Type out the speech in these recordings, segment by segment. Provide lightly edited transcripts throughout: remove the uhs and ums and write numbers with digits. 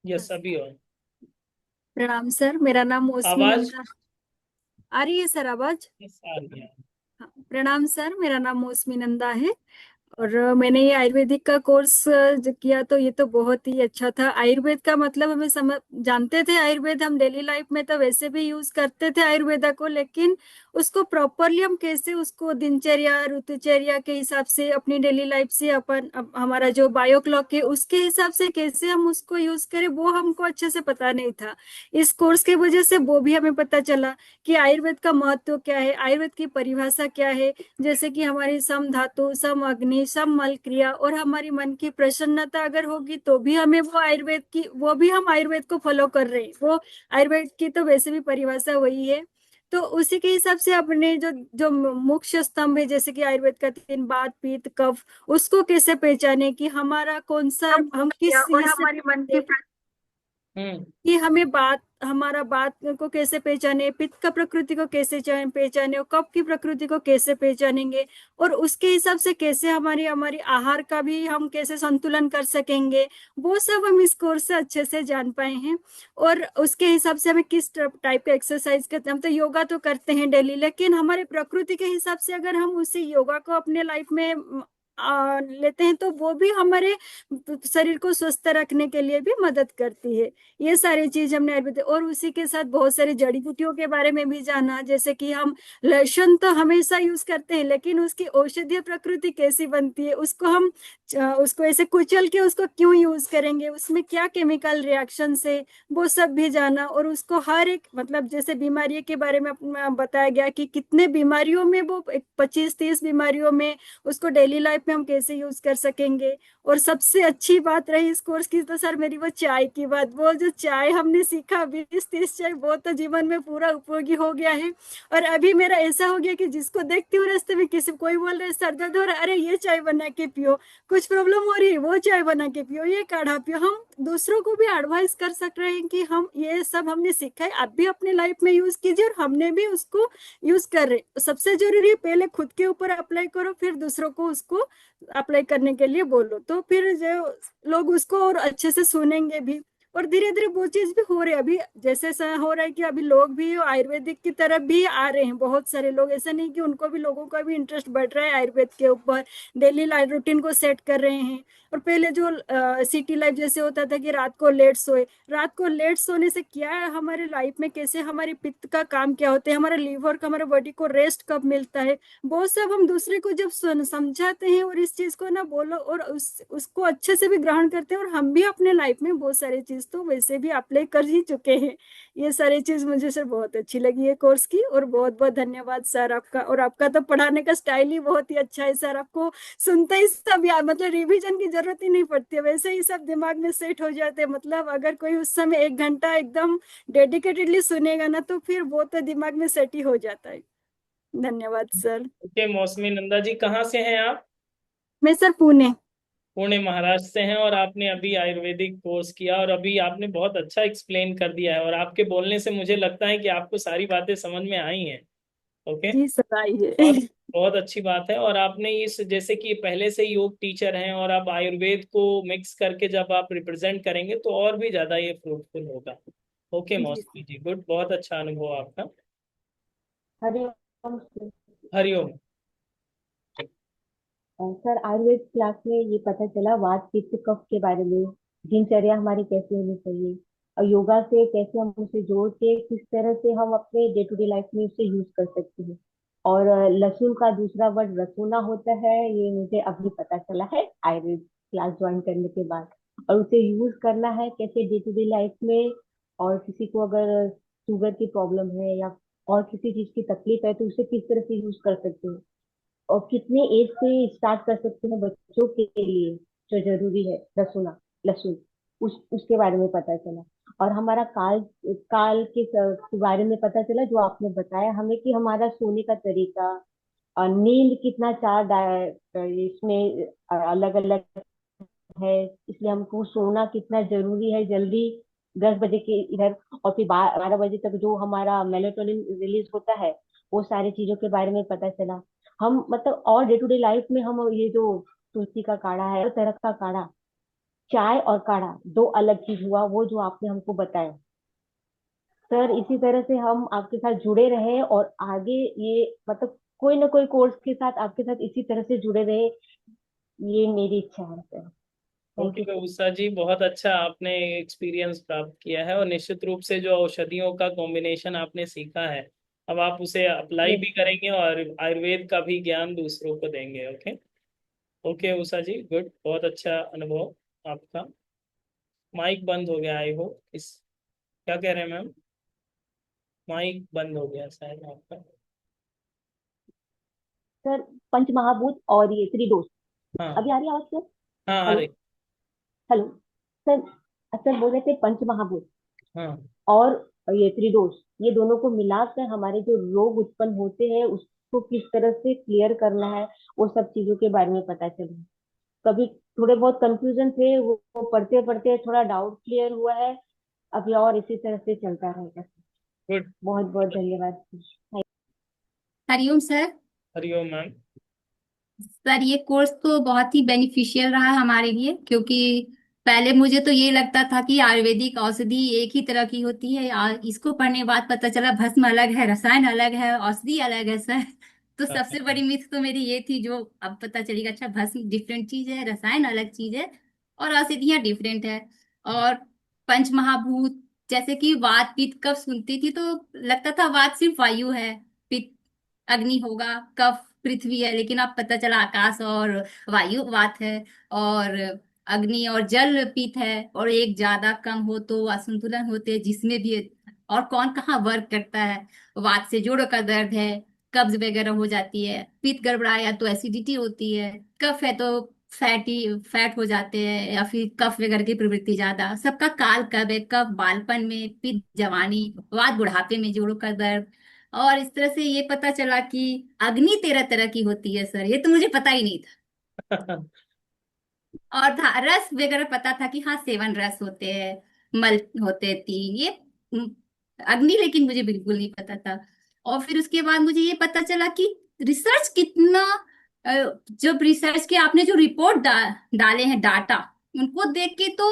Yes, अभी हो। प्रणाम सर, मेरा नाम मौसमी आवाज। नंदा। आ रही है सर आवाज? यस, आ रही है। हाँ, प्रणाम सर, मेरा नाम मौसमी नंदा है। और मैंने ये आयुर्वेदिक का कोर्स जो किया तो ये तो बहुत ही अच्छा था। आयुर्वेद का मतलब हमें समझ जानते थे, आयुर्वेद हम डेली लाइफ में तो वैसे भी यूज करते थे आयुर्वेदा को, लेकिन उसको प्रॉपरली हम कैसे उसको दिनचर्या ऋतुचर्या के हिसाब से अपनी डेली लाइफ से हमारा जो बायो क्लॉक है उसके हिसाब से कैसे हम उसको यूज करें वो हमको अच्छे से पता नहीं था। इस कोर्स के वजह से वो भी हमें पता चला कि आयुर्वेद का महत्व क्या है, आयुर्वेद की परिभाषा क्या है। जैसे कि हमारी सम धातु, सम अग्नि, सम मल क्रिया, और हमारी मन की प्रसन्नता अगर होगी तो भी हमें वो भी हम आयुर्वेद को फॉलो कर रहे हैं। वो आयुर्वेद की तो वैसे भी परिभाषा वही है। तो उसी के हिसाब से अपने जो जो मुख्य स्तंभ है, जैसे कि आयुर्वेद का तीन वात पित्त कफ, उसको कैसे पहचाने कि हमारा कौन सा हम हम या किस और हिस्से हमारी मन की हम्म। कि हमें हमारा बात को कैसे पहचाने, पित्त का प्रकृति को कैसे पहचाने, और कफ की प्रकृति को कैसे पहचानेंगे, और उसके हिसाब से कैसे हमारी हमारी आहार का भी हम कैसे संतुलन कर सकेंगे, वो सब हम इस कोर्स से अच्छे से जान पाए हैं। और उसके हिसाब से हमें किस टाइप का एक्सरसाइज करते हैं, हम तो योगा तो करते हैं डेली, लेकिन हमारे प्रकृति के हिसाब से अगर हम उसी योगा को अपने लाइफ में लेते हैं तो वो भी हमारे शरीर को स्वस्थ रखने के लिए भी मदद करती है। ये सारी चीज हमने आयुर्वेद, और उसी के साथ बहुत सारी जड़ी बूटियों के बारे में भी जाना। जैसे कि हम लहसुन तो हमेशा यूज करते हैं, लेकिन उसकी औषधीय प्रकृति कैसी बनती है, उसको ऐसे कुचल के उसको क्यों यूज करेंगे, उसमें क्या केमिकल रिएक्शन से, वो सब भी जाना। और उसको हर एक मतलब जैसे बीमारी के बारे में बताया गया कि कितने बीमारियों में वो 25-30 बीमारियों में उसको डेली लाइफ में हम कैसे यूज कर सकेंगे। और सबसे अच्छी बात रही इस कोर्स की तो सर मेरी वो चाय की बात, वो जो चाय हमने सीखा 20-30 चाय, वो तो जीवन में पूरा उपयोगी हो गया है। और अभी मेरा ऐसा हो गया कि जिसको देखती हूँ रास्ते में किसी कोई बोल रहे सर दर्द हो रहा है, अरे ये चाय बना के पियो, कुछ प्रॉब्लम हो रही है वो चाय बना के पियो, ये काढ़ा पियो। हम दूसरों को भी एडवाइस कर सक रहे हैं कि हम ये सब हमने सीखा है, आप भी अपने लाइफ में यूज कीजिए, और हमने भी उसको यूज कर रहे हैं। सबसे जरूरी है पहले खुद के ऊपर अप्लाई करो, फिर दूसरों को उसको अप्लाई करने के लिए बोलो, तो फिर जो लोग उसको और अच्छे से सुनेंगे भी। और धीरे धीरे वो चीज भी हो रही है अभी, जैसे ऐसा हो रहा है कि अभी लोग भी आयुर्वेदिक की तरफ भी आ रहे हैं, बहुत सारे लोग, ऐसा नहीं कि उनको भी, लोगों का भी इंटरेस्ट बढ़ रहा है आयुर्वेद के ऊपर, डेली लाइफ रूटीन को सेट कर रहे हैं। और पहले जो सिटी लाइफ जैसे होता था कि रात को लेट सोने से क्या है हमारे लाइफ में, कैसे हमारे पित्त का काम क्या होता है, हमारा लीवर का, हमारे बॉडी को रेस्ट कब मिलता है, वो सब हम दूसरे को जब समझाते हैं और इस चीज को ना बोलो और उसको अच्छे से भी ग्रहण करते हैं, और हम भी अपने लाइफ में बहुत सारी चीज तो वैसे भी अप्लाई कर ही चुके हैं। ये सारी चीज मुझे सर बहुत अच्छी लगी है कोर्स की, और बहुत बहुत धन्यवाद सर आपका। और आपका तो पढ़ाने का स्टाइल ही बहुत ही अच्छा है सर, आपको सुनते ही सब याद, मतलब रिवीजन की जरूरत ही नहीं पड़ती है, वैसे ही सब दिमाग में सेट हो जाते हैं। मतलब अगर कोई उस समय 1 घंटा एकदम डेडिकेटेडली सुनेगा ना तो फिर वो तो दिमाग में सेट ही हो जाता है। धन्यवाद सर। ओके, मौसमी नंदा जी, कहाँ से हैं आप? मैं सर पुणे। पुणे, महाराष्ट्र से हैं, और आपने अभी आयुर्वेदिक कोर्स किया, और अभी आपने बहुत अच्छा एक्सप्लेन कर दिया है, और आपके बोलने से मुझे लगता है कि आपको सारी बातें समझ में आई हैं। ओके। जी सर बहुत आइए। बहुत अच्छी बात है। और आपने इस जैसे कि पहले से योग टीचर हैं, और आप आयुर्वेद को मिक्स करके जब आप रिप्रेजेंट करेंगे तो और भी ज्यादा ये फ्रूटफुल होगा। ओके जी मौसमी जी, गुड, बहुत अच्छा अनुभव आपका। Hariom sir. Hariom. Sir Ayurveda class में ये पता चला वात पित्त कफ के बारे में, दिनचर्या हमारी कैसे होनी चाहिए, और योगा से कैसे हम उसे जोड़ के किस तरह से हम अपने डे टू डे लाइफ में उसे यूज कर सकते हैं। और लहसुन का दूसरा वर्ड रसोना होता है, ये मुझे अभी पता चला है आयुर्वेद क्लास ज्वाइन करने के बाद। और उसे यूज करना है कैसे डे टू डे लाइफ में, और किसी को अगर शुगर की प्रॉब्लम है या और किसी चीज की तकलीफ है तो उसे किस तरह से यूज कर सकते हैं, और कितने एज से स्टार्ट कर सकते हैं बच्चों के लिए जो जरूरी है रसोना, लहसुन, उसके बारे में पता चला। और हमारा काल काल के बारे में पता चला, जो आपने बताया हमें कि हमारा सोने का तरीका और नींद कितना इसमें अलग अलग है, इसलिए हमको सोना कितना जरूरी है जल्दी 10 बजे के इधर, और फिर 12 बजे तक जो हमारा मेलेटोनिन रिलीज होता है, वो सारी चीजों के बारे में पता चला। हम मतलब और डे टू डे लाइफ में हम ये जो तुलसी का काढ़ा है, हर तरह का काढ़ा चाय और काढ़ा दो अलग चीज हुआ, वो जो आपने हमको बताया। सर इसी तरह से हम आपके साथ जुड़े रहे और आगे ये मतलब कोई ना कोई कोर्स के साथ आपके साथ इसी तरह से जुड़े रहे, ये मेरी इच्छा है sir. Thank you okay sir. Usha ji, बहुत अच्छा आपने एक्सपीरियंस प्राप्त किया है, और निश्चित रूप से जो औषधियों का कॉम्बिनेशन आपने सीखा है, अब आप उसे अप्लाई यस। भी करेंगे और आयुर्वेद का भी ज्ञान दूसरों को देंगे। ओके। ओके उषा जी, गुड, बहुत अच्छा अनुभव आपका। माइक बंद हो गया, आई हो इस, क्या कह रहे हैं मैम? माइक बंद हो गया शायद आपका। सर पंचमहाभूत और ये त्रिदोष, हाँ। अभी आ रही है आवाज सर? हाँ आ हेलो। रही। हेलो। सर, सर बोल रहे थे पंचमहाभूत हाँ। और ये त्रिदोष, ये दोनों को मिलाकर हमारे जो रोग उत्पन्न होते हैं उसको किस तरह से क्लियर करना है, वो सब चीजों के बारे में पता चला। कभी थोड़े बहुत कंफ्यूजन थे, वो पढ़ते पढ़ते थोड़ा डाउट क्लियर हुआ है। अभी और इसी तरह से चलता रहेगा। गुड। बहुत बहुत धन्यवाद। Hariom sir. Hariom ma'am. Sir ये कोर्स तो बहुत ही बेनिफिशियल रहा हमारे लिए, क्योंकि पहले मुझे तो ये लगता था कि आयुर्वेदिक औषधि एक ही तरह की होती है। इसको पढ़ने के बाद पता चला भस्म अलग है, रसायन अलग है, औषधि अलग है सर। तो सबसे बड़ी मिथ तो मेरी ये थी, जो अब पता चली कि अच्छा भस्म डिफरेंट चीज है, रसायन अलग चीज है, और औषधियाँ डिफरेंट है। और पंचमहाभूत, जैसे कि वात पित्त कफ सुनती थी तो लगता था वात सिर्फ वायु है, पित्त अग्नि होगा, कफ पृथ्वी है, लेकिन अब पता चला आकाश और वायु वात है, और अग्नि और जल पित्त है, और एक ज्यादा कम हो तो असंतुलन होते हैं जिसमें भी। और कौन कहाँ वर्क करता है। वात से जोड़ों का दर्द है, कब्ज वगैरह हो जाती है, पित्त गड़बड़ाया तो एसिडिटी होती है, कफ है तो फैटी फैट हो जाते हैं, या फिर कफ वगैरह की प्रवृत्ति ज्यादा। सबका काल कब है, कब बालपन में, पित्त जवानी, वात बुढ़ापे में, जोड़ों का दर्द। और इस तरह से ये पता चला कि अग्नि 13 तरह की होती है सर, ये तो मुझे पता ही नहीं था। और रस वगैरह पता था कि हाँ 7 रस होते हैं, मल होते हैं 3, ये हम्म, अग्नि लेकिन मुझे बिल्कुल नहीं पता था। और फिर उसके बाद मुझे ये पता चला कि रिसर्च कितना, जब रिसर्च के आपने जो रिपोर्ट डाले हैं डाटा, उनको देख के तो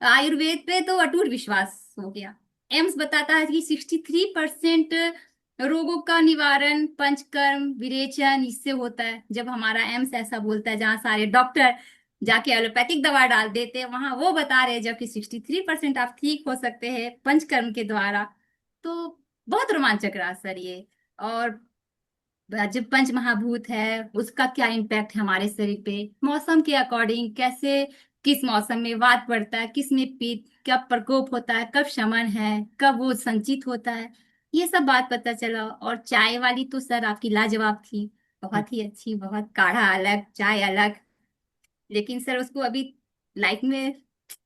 आयुर्वेद पे तो अटूट विश्वास हो गया। एम्स बताता है कि 63% रोगों का निवारण पंचकर्म विरेचन इससे होता है। जब हमारा एम्स ऐसा बोलता है, जहाँ सारे डॉक्टर जाके एलोपैथिक दवा डाल देते हैं, वहां वो बता रहे हैं जबकि 63% आप ठीक हो सकते हैं पंचकर्म के द्वारा। तो बहुत रोमांचक रहा सर ये। और जो पंच महाभूत है उसका क्या इम्पैक्ट है हमारे शरीर पे, मौसम के अकॉर्डिंग कैसे, किस मौसम में वात पड़ता है, किस में पित्त, कब प्रकोप होता है, कब शमन है, कब वो संचित होता है, ये सब बात पता चला। और चाय वाली तो सर आपकी लाजवाब थी, बहुत ही अच्छी, बहुत काढ़ा अलग चाय अलग। लेकिन सर उसको अभी लाइफ में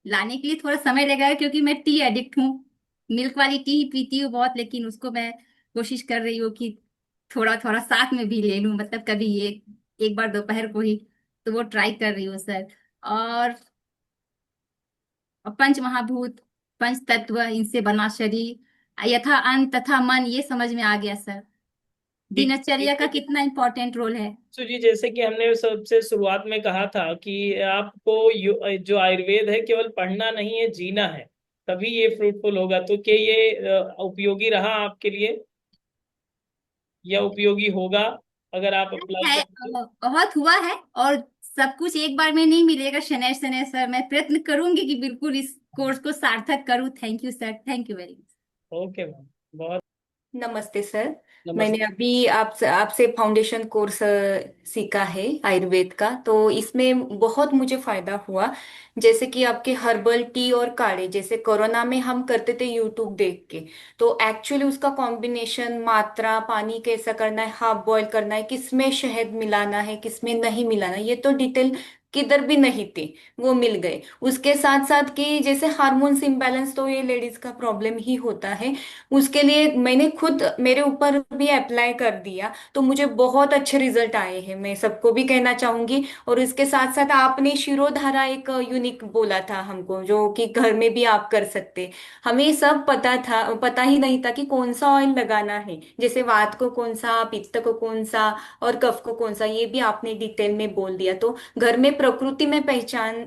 लाने के लिए थोड़ा समय लगेगा, क्योंकि मैं टी एडिक्ट हूँ। मिल्क वाली टी ही पीती हूँ बहुत, लेकिन उसको मैं कोशिश कर रही हूँ कि थोड़ा थोड़ा साथ में भी ले लूँ, मतलब कभी एक बार दोपहर को ही। तो वो ट्राई कर रही हूँ सर। और पंच महाभूत, पंच तत्व, इनसे बना शरीर, यथा अन्न तथा मन, ये समझ में आ गया सर। ठीक दिनचर्या का है। कितना इम्पोर्टेंट रोल है। तो जी, जैसे कि हमने सबसे शुरुआत में कहा था कि आपको जो आयुर्वेद है केवल पढ़ना नहीं है, जीना है, तभी ये फ्रूटफुल होगा। तो क्या ये उपयोगी रहा आपके लिए, या उपयोगी होगा अगर आप अप्लाई है, करेंगे? बहुत हुआ है। और सब कुछ एक बार में नहीं मिलेगा शनैर शनैर सर, मैं प्रयत्न करूंगी कि बिल्कुल इस कोर्स को सार्थक करूं। Thank you sir, thank you very much. Okay ma'am, बहुत। नमस्ते सर। मैंने नमस्ते। अभी आपसे आपसे फाउंडेशन कोर्स सीखा है आयुर्वेद का, तो इसमें बहुत मुझे फायदा हुआ। जैसे कि आपके हर्बल टी और काढ़े, जैसे कोरोना में हम करते थे यूट्यूब देख के, तो एक्चुअली उसका कॉम्बिनेशन, मात्रा, पानी कैसा करना है, हाफ बॉईल करना है, किसमें शहद मिलाना है किसमें नहीं मिलाना है, ये तो डिटेल किधर भी नहीं थी, वो मिल गए। उसके साथ साथ कि जैसे हार्मोन्स इम्बैलेंस, तो ये लेडीज का प्रॉब्लम ही होता है, उसके लिए मैंने खुद मेरे ऊपर भी अप्लाई कर दिया, तो मुझे बहुत अच्छे रिजल्ट आए हैं, मैं सबको भी कहना चाहूंगी। और इसके साथ साथ आपने शिरोधारा एक यूनिक बोला था हमको, जो कि घर में भी आप कर सकते। हमें सब पता था, पता ही नहीं था कि कौन सा ऑयल लगाना है, जैसे वात को कौन सा, पित्त को कौन सा, और कफ को कौन सा, ये भी आपने डिटेल में बोल दिया। तो घर में प्रकृति में पहचान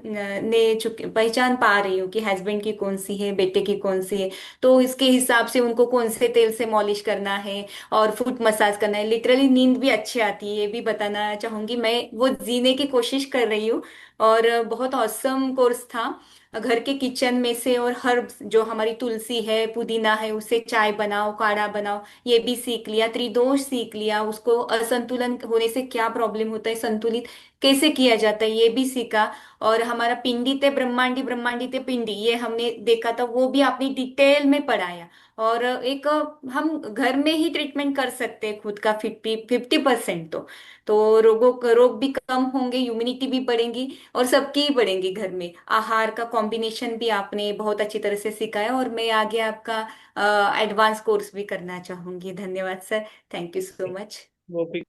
पा रही हूँ कि हस्बैंड की कौन सी है, बेटे की कौन सी है। तो इसके हिसाब से उनको कौन से तेल से मॉलिश करना है और फुट मसाज करना है। लिटरली नींद भी अच्छी आती है, ये भी बताना चाहूंगी। मैं वो जीने की कोशिश कर रही हूँ। और बहुत औसम कोर्स था। घर के किचन में से और हर जो हमारी तुलसी है, पुदीना है, उससे चाय बनाओ, काढ़ा बनाओ, ये भी सीख लिया। त्रिदोष सीख लिया, उसको असंतुलन होने से क्या प्रॉब्लम होता है, संतुलित कैसे किया जाता है, ये भी सीखा। और हमारा पिंडी ते ब्रह्मांडी, ब्रह्मांडी ते पिंडी, ये हमने देखा था, वो भी आपने डिटेल में पढ़ाया। और एक हम घर में ही ट्रीटमेंट कर सकते हैं खुद का 50-50%। तो रोग भी कम होंगे, इम्यूनिटी भी बढ़ेगी और सबकी ही बढ़ेंगी घर में। आहार का कॉम्बिनेशन भी आपने बहुत अच्छी तरह से सिखाया। और मैं आगे आपका एडवांस कोर्स भी करना चाहूंगी। धन्यवाद sir, thank you so much. वो भी।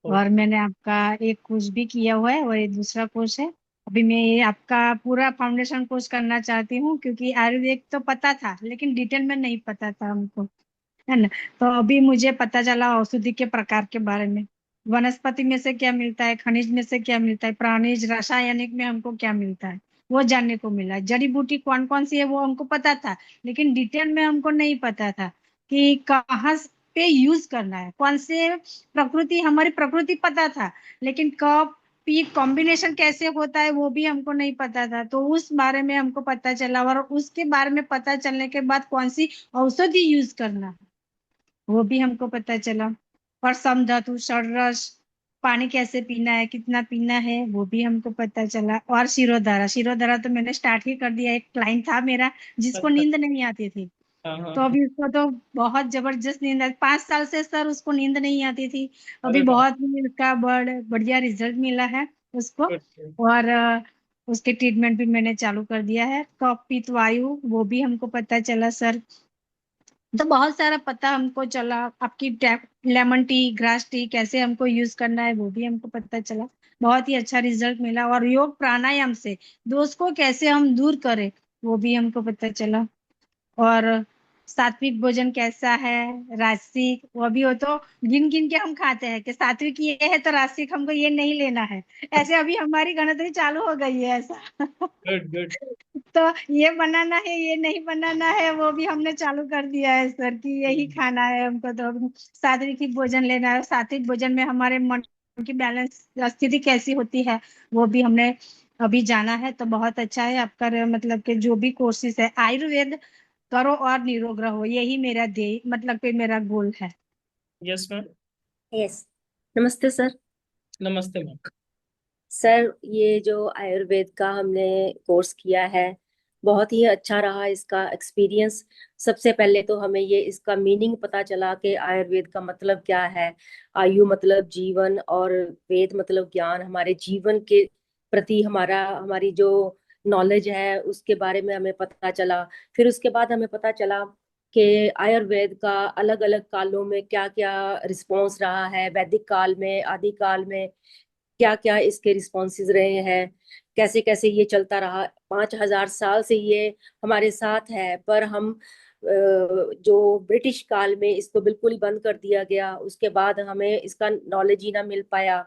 और मैंने आपका एक कोर्स भी किया हुआ है और ये दूसरा कोर्स है। अभी मैं ये आपका पूरा फाउंडेशन कोर्स करना चाहती हूँ, क्योंकि आयुर्वेद तो पता था लेकिन डिटेल में नहीं पता था हमको, है ना। तो अभी मुझे पता चला औषधि के प्रकार के बारे में, वनस्पति में से क्या मिलता है, खनिज में से क्या मिलता है, प्राणिज रासायनिक में हमको क्या मिलता है, वो जानने को मिला। जड़ी बूटी कौन कौन सी है वो हमको पता था, लेकिन डिटेल में हमको नहीं पता था कि कहाँ पे यूज करना है, कौन से हमारी प्रकृति पता था, लेकिन कब पी कॉम्बिनेशन कैसे होता है वो भी हमको नहीं पता था। तो उस बारे में हमको पता चला, और उसके बारे में पता चलने के बाद कौन सी औषधि यूज करना है वो भी हमको पता चला। और समधातु, षडरस, पानी कैसे पीना है, कितना पीना है, वो भी हमको पता चला। और शिरोधारा, शिरोधारा तो मैंने स्टार्ट ही कर दिया। एक क्लाइंट था मेरा जिसको अच्छा। नींद नहीं आती थी, हाँ हाँ। तो अभी उसको तो बहुत जबरदस्त नींद आती। 5 साल से सर उसको नींद नहीं आती थी, अभी अरे बाप। बहुत ही उसका बढ़िया रिजल्ट मिला है उसको। अच्छा। और उसके ट्रीटमेंट भी मैंने चालू कर दिया है। कफ, पित्त, वायु, वो भी हमको पता चला सर। तो बहुत सारा पता हमको चला। आपकी लेमन टी, ग्रास टी कैसे हमको यूज करना है वो भी हमको पता चला। बहुत ही अच्छा रिजल्ट मिला। और योग प्राणायाम से दोष को कैसे हम दूर करें वो भी हमको पता चला। और सात्विक भोजन कैसा है, राजसिक, वो भी हो तो गिन गिन के हम खाते हैं कि सात्विक ये है तो राजसिक हमको ये नहीं लेना है। ऐसे अभी हमारी गणतरी चालू हो गई है ऐसा। Good good. तो ये बनाना है, ये नहीं बनाना है, वो भी हमने चालू कर दिया है सर कि यही खाना है हमको। तो सात्विक ही भोजन लेना है। सात्विक भोजन में हमारे मन की बैलेंस स्थिति कैसी होती है वो भी हमने अभी जाना है। तो बहुत अच्छा है आपका मतलब कि जो भी कोर्सेज है, आयुर्वेद करो और निरोग रहो, यही मेरा ध्येय मतलब कि मेरा गोल है। Yes ma'am. यस। नमस्ते सर। नमस्ते मैम। सर, ये जो आयुर्वेद का हमने कोर्स किया है बहुत ही अच्छा रहा इसका एक्सपीरियंस। सबसे पहले तो हमें ये इसका मीनिंग पता चला कि आयुर्वेद का मतलब क्या है। आयु मतलब जीवन और वेद मतलब ज्ञान। हमारे जीवन के प्रति हमारी जो नॉलेज है उसके बारे में हमें पता चला। फिर उसके बाद हमें पता चला कि आयुर्वेद का अलग अलग कालों में क्या क्या रिस्पॉन्स रहा है। वैदिक काल में, आदि काल में क्या क्या इसके रिस्पॉन्सेज रहे हैं, कैसे कैसे ये चलता रहा। 5,000 साल से ये हमारे साथ है। पर हम जो ब्रिटिश काल में इसको बिल्कुल ही बंद कर दिया गया, उसके बाद हमें इसका नॉलेज ही ना मिल पाया।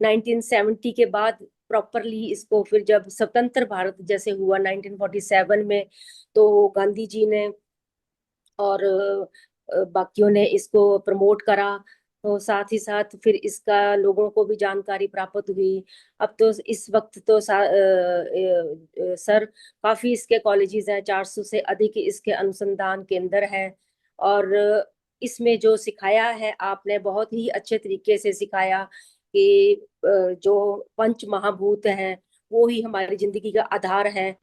1970 के बाद प्रॉपरली इसको, फिर जब स्वतंत्र भारत जैसे हुआ 1947 में, तो गांधी जी ने और बाकियों ने इसको प्रमोट करा। तो साथ ही साथ फिर इसका लोगों को भी जानकारी प्राप्त हुई। अब तो इस वक्त तो सर काफी इसके कॉलेजेस हैं, 400 से अधिक इसके अनुसंधान केंद्र हैं। और इसमें जो सिखाया है आपने बहुत ही अच्छे तरीके से सिखाया कि जो पंच महाभूत हैं वो ही हमारी जिंदगी का आधार है।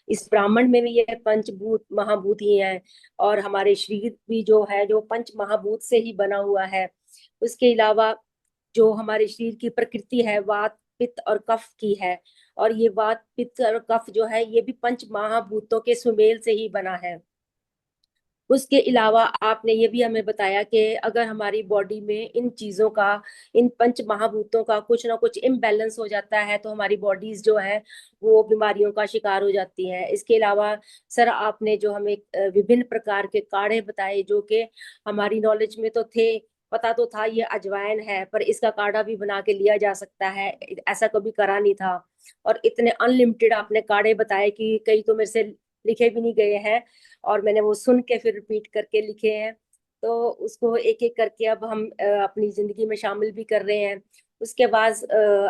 इस ब्राह्मण में भी ये पंचभूत महाभूत ही हैं। और हमारे शरीर भी जो है जो पंच महाभूत से ही बना हुआ है। उसके अलावा जो हमारे शरीर की प्रकृति है वात, पित्त और कफ की है। और ये वात, पित्त और कफ जो है ये भी पंच महाभूतों के सुमेल से ही बना है। उसके अलावा आपने ये भी हमें बताया कि अगर हमारी बॉडी में इन चीजों का, इन पंच महाभूतों का कुछ ना कुछ इम्बैलेंस हो जाता है तो हमारी बॉडीज जो है वो बीमारियों का शिकार हो जाती है। इसके अलावा सर आपने जो हमें विभिन्न प्रकार के काढ़े बताए जो कि हमारी नॉलेज में तो थे, पता तो था ये अजवाइन है, पर इसका काढ़ा भी बना के लिया जा सकता है, ऐसा कभी करा नहीं था। और इतने अनलिमिटेड आपने काढ़े बताए कि कई तो मेरे से लिखे भी नहीं गए हैं, और मैंने वो सुन के फिर रिपीट करके लिखे हैं। तो उसको एक एक करके अब हम अपनी जिंदगी में शामिल भी कर रहे हैं। उसके बाद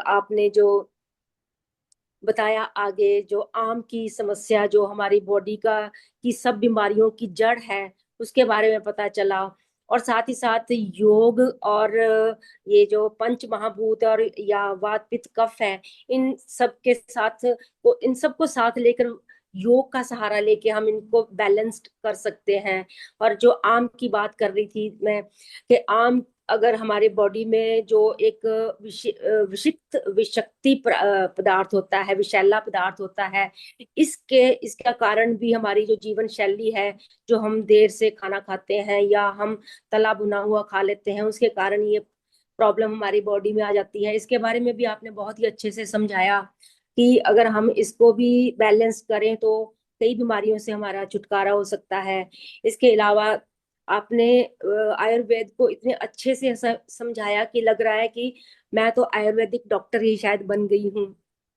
आपने जो बताया आगे, जो आम की समस्या जो हमारी बॉडी का की सब बीमारियों की जड़ है, उसके बारे में पता चला। और साथ ही साथ योग और ये जो पंच महाभूत और या वात पित्त कफ है, इन सब के साथ को इन सबको साथ लेकर योग का सहारा लेके हम इनको बैलेंस्ड कर सकते हैं। और जो आम की बात कर रही थी मैं, कि आम अगर हमारे बॉडी में जो एक विषिक्त विषक्ति पदार्थ होता है, विषैला पदार्थ होता है, इसका कारण भी हमारी जो जीवन शैली है, जो हम देर से खाना खाते हैं या हम तला भुना हुआ खा लेते हैं, उसके कारण ये प्रॉब्लम हमारी बॉडी में आ जाती है। इसके बारे में भी आपने बहुत ही अच्छे से समझाया कि अगर हम इसको भी बैलेंस करें तो कई बीमारियों से हमारा छुटकारा हो सकता है। इसके अलावा आपने आयुर्वेद को इतने अच्छे से समझाया कि लग रहा है कि मैं तो आयुर्वेदिक डॉक्टर ही शायद बन गई हूँ।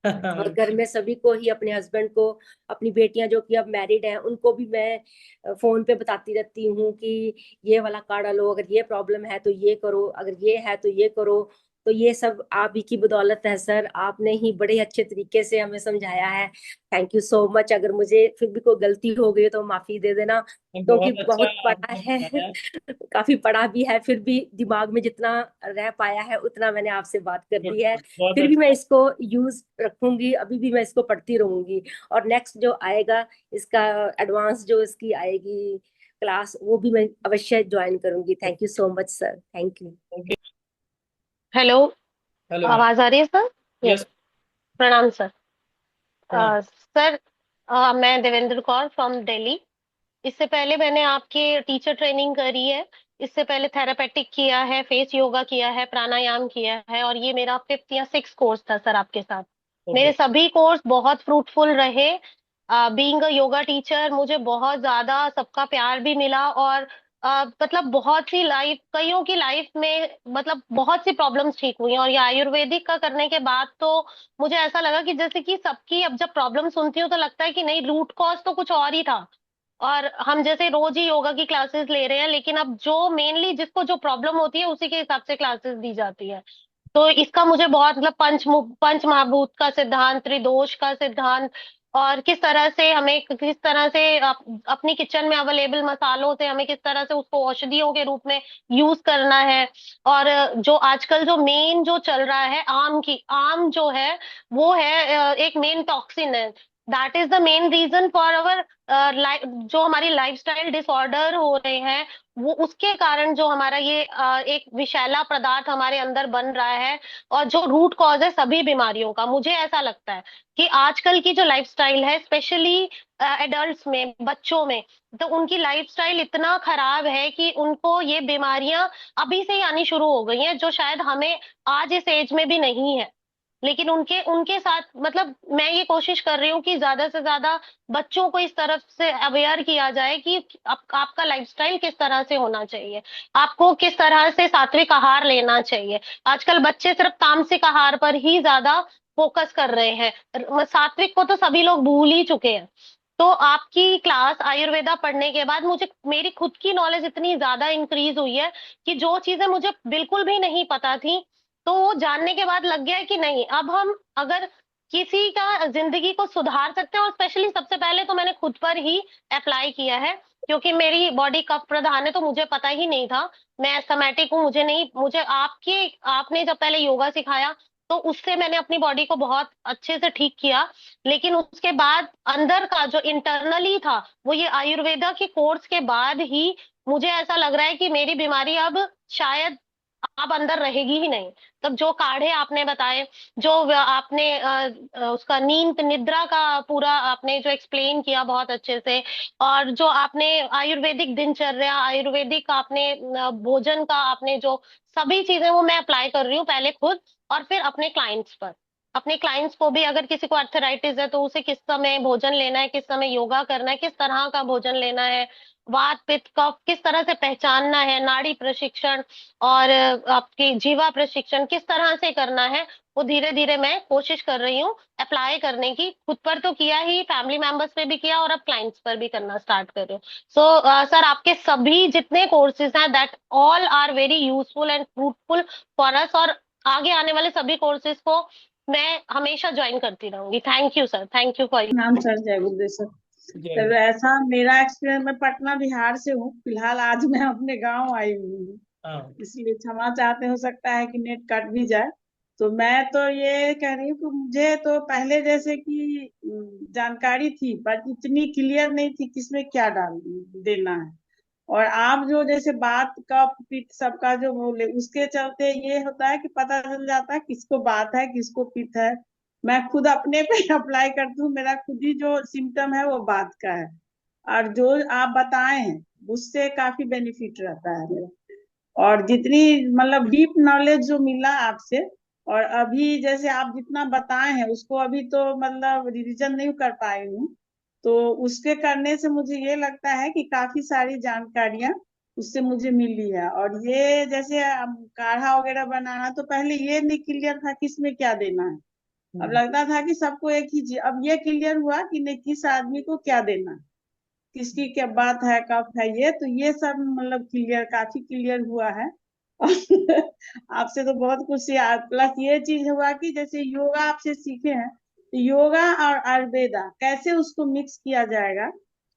और घर में सभी को ही, अपने हस्बैंड को, अपनी बेटियां जो कि अब मैरिड हैं, उनको भी मैं फोन पे बताती रहती हूँ कि ये वाला काढ़ा लो, अगर ये प्रॉब्लम है तो ये करो, अगर ये है तो ये करो। तो ये सब आप ही की बदौलत है सर, आपने ही बड़े अच्छे तरीके से हमें समझाया है। Thank you so much. अगर मुझे फिर भी कोई गलती हो गई तो माफी दे देना, क्योंकि बहुत अच्छा बहुत पढ़ा आपने है बताया। काफी पढ़ा भी है, फिर भी दिमाग में जितना रह पाया है उतना मैंने आपसे बात कर दी है। बहुत फिर भी मैं अच्छा। इसको यूज रखूंगी, अभी भी मैं इसको पढ़ती रहूंगी। और नेक्स्ट जो आएगा, इसका एडवांस जो इसकी आएगी क्लास, वो भी मैं अवश्य ज्वाइन करूंगी। Thank you so much sir, thank you. Okay. Hello. Hello ma'am. आवाज आ रही है सर? यस। यस। प्रणाम सर। प्रणाम। सर, मैं देवेंद्र कौर फ्रॉम दिल्ली। इससे पहले मैंने आपकी टीचर ट्रेनिंग करी है। इससे पहले थेरापेटिक किया है, फेस योगा किया है, प्राणायाम किया है, और ये मेरा 5th या 6th कोर्स था सर आपके साथ। ओके। मेरे सभी कोर्स बहुत फ्रूटफुल रहे। बीइंग अ योगा टीचर मुझे बहुत ज्यादा सबका प्यार भी मिला, और मतलब बहुत सी लाइफ, कईयों की लाइफ में मतलब बहुत सी प्रॉब्लम्स ठीक हुई हैं। और ये आयुर्वेदिक का करने के बाद तो मुझे ऐसा लगा कि जैसे कि सबकी, अब जब प्रॉब्लम सुनती हूँ तो लगता है कि नहीं, रूट कॉज तो कुछ और ही था। और हम जैसे रोज ही योगा की क्लासेस ले रहे हैं, लेकिन अब जो मेनली जिसको जो प्रॉब्लम होती है उसी के हिसाब से क्लासेस दी जाती है। तो इसका मुझे बहुत मतलब पंच महाभूत का सिद्धांत, त्रिदोष का सिद्धांत, और किस तरह से हमें, किस तरह से अपनी किचन में अवेलेबल मसालों से हमें किस तरह से उसको औषधियों के रूप में यूज करना है। और जो आजकल जो मेन जो चल रहा है, आम जो है वो है एक मेन टॉक्सिन है। That is the main reason for our जो हमारी लाइफस्टाइल डिसऑर्डर हो रहे हैं, वो उसके कारण जो हमारा ये एक विषैला पदार्थ हमारे अंदर बन रहा है। और जो रूट कॉज है सभी बीमारियों का, मुझे ऐसा लगता है कि आजकल की जो लाइफस्टाइल है, स्पेशली एडल्ट्स में, बच्चों में, तो उनकी लाइफस्टाइल इतना खराब है कि उनको ये बीमारियां अभी से ही आनी शुरू हो गई हैं, जो शायद हमें आज इस एज में भी नहीं है। लेकिन उनके उनके साथ मतलब मैं ये कोशिश कर रही हूँ कि ज्यादा से ज्यादा बच्चों को इस तरफ से अवेयर किया जाए कि आपका लाइफस्टाइल किस तरह से होना चाहिए, आपको किस तरह से सात्विक आहार लेना चाहिए। आजकल बच्चे सिर्फ तामसिक आहार पर ही ज्यादा फोकस कर रहे हैं, सात्विक को तो सभी लोग भूल ही चुके हैं। तो आपकी क्लास आयुर्वेदा पढ़ने के बाद मुझे मेरी खुद की नॉलेज इतनी ज्यादा इंक्रीज हुई है कि जो चीजें मुझे बिल्कुल भी नहीं पता थी, तो वो जानने के बाद लग गया है कि नहीं, अब हम अगर किसी का जिंदगी को सुधार सकते हैं, और स्पेशली सबसे पहले तो मैंने खुद पर ही अप्लाई किया है, क्योंकि मेरी बॉडी कफ प्रधान है, तो मुझे पता ही नहीं था। मैं एस्थमेटिक हूँ, मुझे नहीं, मुझे आपने जब पहले योगा सिखाया तो उससे मैंने अपनी बॉडी को बहुत अच्छे से ठीक किया। लेकिन उसके बाद अंदर का जो इंटरनली था, वो ये आयुर्वेदा के कोर्स के बाद ही मुझे ऐसा लग रहा है कि मेरी बीमारी अब शायद अब अंदर रहेगी ही नहीं। तब जो काढ़े आपने बताए, जो आपने उसका नींद निद्रा का पूरा आपने जो एक्सप्लेन किया बहुत अच्छे से, और जो आपने आयुर्वेदिक दिनचर्या, आयुर्वेदिक आपने भोजन का आपने जो सभी चीजें, वो मैं अप्लाई कर रही हूँ, पहले खुद और फिर अपने क्लाइंट्स पर। अपने क्लाइंट्स को भी, अगर किसी को अर्थराइटिस है तो उसे किस समय भोजन लेना है, किस समय योगा करना है, किस तरह का भोजन लेना है, वात पित्त कफ किस तरह से पहचानना है, नाड़ी प्रशिक्षण और आपकी जीवा प्रशिक्षण किस तरह से करना है, वो धीरे धीरे मैं कोशिश कर रही हूँ अप्लाई करने की। खुद पर तो किया ही, फैमिली मेंबर्स पे भी किया और अब क्लाइंट्स पर भी करना स्टार्ट कर रही हूँ। सो सर, आपके सभी जितने कोर्सेज हैं that all are very useful and fruitful for us, और आगे आने वाले सभी कोर्सेज को मैं हमेशा ज्वाइन करती रहूंगी। Thank you sir, thank you for नाम सर जय गुरुदेव सर। जय तो ऐसा मेरा एक्सपीरियंस, मैं पटना बिहार से हूँ फिलहाल, आज मैं अपने गांव आई हुई हूँ, हाँ इसलिए क्षमा चाहते, हो सकता है कि नेट कट भी जाए। तो मैं तो ये कह रही हूँ कि मुझे तो पहले जैसे कि जानकारी थी, बट इतनी क्लियर नहीं थी किसमें क्या डाल देना है। और आप जो जैसे बात का पित्त सबका जो बोले, उसके चलते ये होता है कि पता चल जाता है किसको बात है किसको पित्त है। मैं खुद अपने पे अप्लाई करती हूँ, मेरा खुद ही जो सिम्टम है वो बात का है, और जो आप बताए हैं उससे काफी बेनिफिट रहता है मेरा। और जितनी मतलब डीप नॉलेज जो मिला आपसे, और अभी जैसे आप जितना बताए हैं उसको अभी तो मतलब रिवीजन नहीं कर पाई हूँ, तो उसके करने से मुझे ये लगता है कि काफी सारी जानकारियां उससे मुझे मिली है। और ये जैसे काढ़ा वगैरह बनाना, तो पहले ये नहीं क्लियर था कि इसमें क्या देना है। अब लगता था कि सबको एक ही चीज, अब ये क्लियर हुआ कि नहीं किस आदमी को क्या देना है, किसकी क्या बात है कब है, ये तो ये सब मतलब क्लियर, काफी क्लियर हुआ है। आपसे तो बहुत कुछ याद, प्लस ये चीज हुआ कि जैसे योगा आपसे सीखे हैं, तो योगा और आयुर्वेदा कैसे उसको मिक्स किया जाएगा,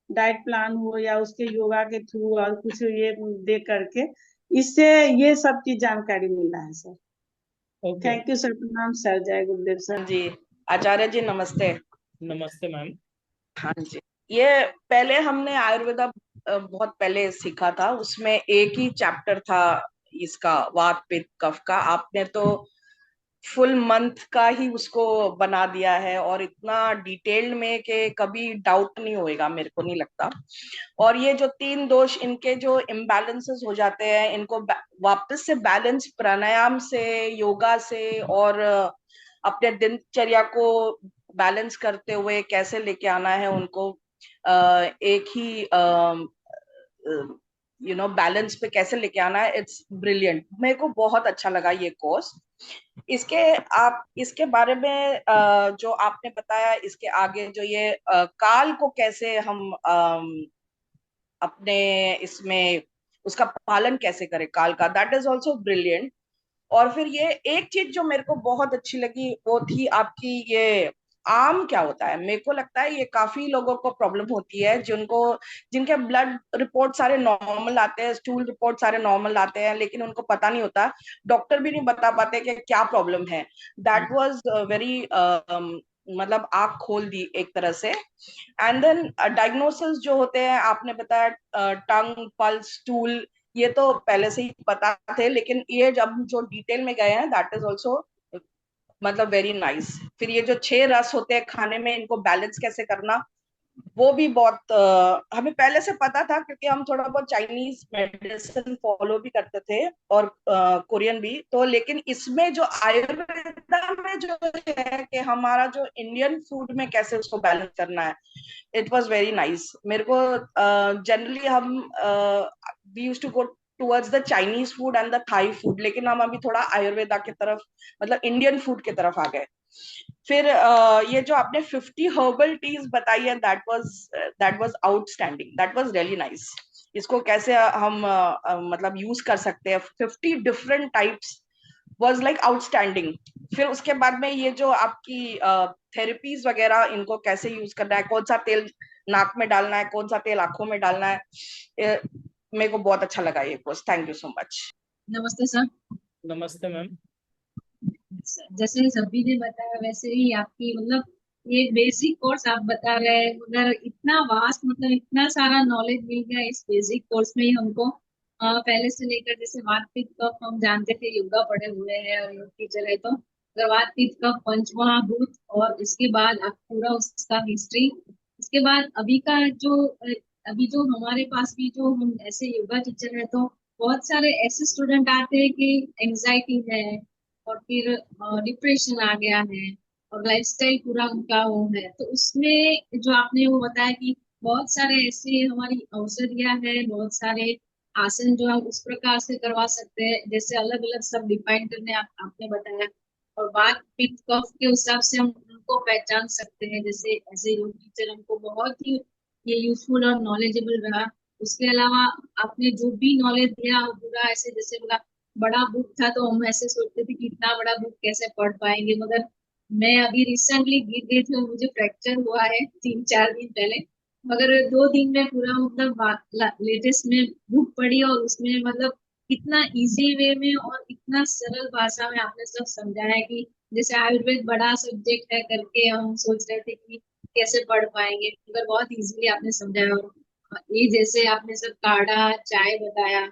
डाइट प्लान हो या उसके योगा के थ्रू और कुछ ये दे करके, इससे ये सब चीज जानकारी मिला है sir. Okay. Thank you sir, प्रणाम सर, जय गुरुदेव सर। जी आचार्य जी नमस्ते। नमस्ते मैम। हाँ जी, ये पहले हमने आयुर्वेदा बहुत पहले सीखा था, उसमें एक ही चैप्टर था इसका, वात पित्त कफ का। आपने तो फुल मंथ का ही उसको बना दिया है, और इतना डिटेल्ड में कि कभी डाउट नहीं होएगा, मेरे को नहीं लगता। और ये जो 3 दोष इनके जो इम्बैलेंसेस हो जाते हैं, इनको वापस से बैलेंस प्राणायाम से, योगा से, और अपने दिनचर्या को बैलेंस करते हुए कैसे लेके आना है उनको, एक ही बैलेंस पे कैसे लेके आना है। इट्स ब्रिलियंट, मेरे को बहुत अच्छा लगा ये कोर्स। इसके बारे में जो आपने बताया, इसके आगे जो ये काल को कैसे हम अपने इसमें उसका पालन कैसे करें, काल का, दैट इज ऑल्सो ब्रिलियंट। और फिर ये एक चीज जो मेरे को बहुत अच्छी लगी वो थी आपकी ये आम क्या होता है। मेरे को लगता है ये काफी लोगों को प्रॉब्लम होती है, जिनके ब्लड रिपोर्ट सारे नॉर्मल आते हैं, स्टूल रिपोर्ट सारे नॉर्मल आते हैं, लेकिन उनको पता नहीं होता, डॉक्टर भी नहीं बता पाते कि क्या प्रॉब्लम है। दैट वाज वेरी मतलब आँख खोल दी एक तरह से। एंड देन डायग्नोसिस जो होते हैं, आपने बताया टंग, पल्स, स्टूल, ये तो पहले से ही पता थे, लेकिन ये जब जो डिटेल में गए हैं, दैट इज ऑल्सो मतलब वेरी नाइस। फिर ये जो 6 रस होते हैं खाने में, इनको बैलेंस कैसे करना, वो भी बहुत हमें पहले से पता था, क्योंकि हम थोड़ा बहुत चाइनीज मेडिसिन फॉलो भी करते थे, और कोरियन भी तो। लेकिन इसमें जो आयुर्वेदा में जो है कि हमारा जो इंडियन फूड में कैसे उसको बैलेंस करना है, इट वाज वेरी नाइस। मेरे को जनरली हम we used to go towards the Chinese food and the Thai food, लेकिन हम अभी थोड़ा आयुर्वेदा की तरफ, मतलब इंडियन फूड की तरफ आ गए। फिर ये जो आपने 50 हर्बल टीज बताई है, that was outstanding, that was really nice. इसको कैसे हम मतलब यूज कर सकते हैं, 50 different types, was like outstanding. फिर उसके बाद में ये जो आपकी थेरेपीज वगैरह, इनको कैसे यूज करना है, कौन सा तेल नाक में डालना है, कौन सा तेल आंखों में डालना है, मेरे को बहुत अच्छा लगा ये course. Thank you so much. नमस्ते सर। नमस्ते मैम। जैसे सभी ने बताया वैसे ही आपकी मतलब ये बेसिक कोर्स आप बता रहे हैं, मगर इतना वास्ट, मतलब इतना सारा नॉलेज मिल गया इस बेसिक कोर्स में ही हमको। पहले से लेकर जैसे वात पित्त कफ हम जानते थे, योगा पढ़े हुए हैं और योग टीचर है, तो अगर वात पित्त कफ पंचमहाभूत, और इसके बाद आप पूरा उसका हिस्ट्री, इसके बाद अभी जो हमारे पास भी जो हम ऐसे योगा टीचर है, तो बहुत सारे ऐसे स्टूडेंट आते हैं कि एंजाइटी है, और फिर डिप्रेशन आ गया है, और लाइफस्टाइल पूरा उनका वो है, तो उसमें जो आपने वो बताया कि बहुत सारे ऐसे हमारी औषधियां हैं, बहुत सारे आसन जो हम उस प्रकार से करवा सकते हैं, जैसे अलग अलग सब डिफाइन करने आपने बताया। और बात पित्त कफ के हिसाब से हम उनको पहचान सकते हैं, जैसे ऐसे योग टीचर हमको बहुत ही ये यूजफुल और नॉलेजेबल रहा। उसके अलावा आपने जो भी नॉलेज दिया वो पूरा ऐसे, जैसे बोला बड़ा बुक था तो हम ऐसे सोचते थे कि इतना बड़ा बुक कैसे पढ़ पाएंगे, मगर मैं अभी रिसेंटली गिर गई थी और मुझे फ्रैक्चर हुआ है 3-4 दिन पहले, मगर 2 दिन में पूरा मतलब लेटेस्ट में बुक पढ़ी और उसमें मतलब इतना इजी वे में और इतना सरल भाषा में आपने सब समझाया कि जैसे आयुर्वेद बड़ा सब्जेक्ट है करके हम सोच रहे थे कि कैसे पढ़ पाएंगे, मगर बहुत इजीली आपने समझाया। और ये जैसे आपने सब काढ़ा चाय बताया,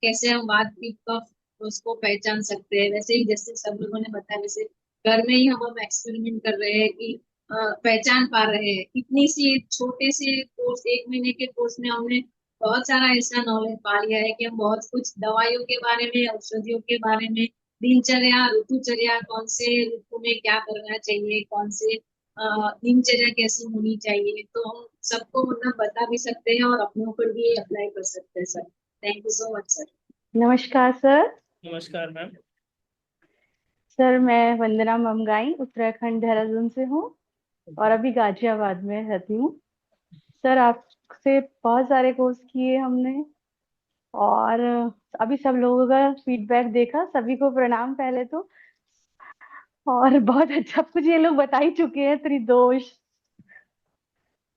कैसे हम बात पीट कफ उसको पहचान सकते हैं, वैसे ही जैसे सब लोगों ने बताया, वैसे घर में ही हम एक्सपेरिमेंट कर रहे हैं कि पहचान पा रहे हैं। इतनी सी छोटे से कोर्स, 1 महीने के कोर्स में हमने बहुत सारा ऐसा नॉलेज पा लिया है कि हम बहुत कुछ दवाइयों के बारे में, औषधियों के बारे में, दिनचर्या, ऋतुचर्या, कौन से ऋतु में क्या करना चाहिए, कौन से दिनचर्या कैसी होनी चाहिए, तो हम सबको मतलब बता भी सकते हैं और अपने ऊपर भी अप्लाई कर सकते हैं sir. Thank you so much sir. नमस्कार सर। नमस्कार मैम। सर मैं वंदना ममगाई उत्तराखंड देहरादून से हूँ और अभी गाजियाबाद में रहती हूँ। सर आपसे बहुत सारे कोर्स किए हमने और अभी सब लोगों का फीडबैक देखा, सभी को प्रणाम पहले तो। और बहुत अच्छा कुछ ये लोग बता ही चुके हैं, त्रिदोष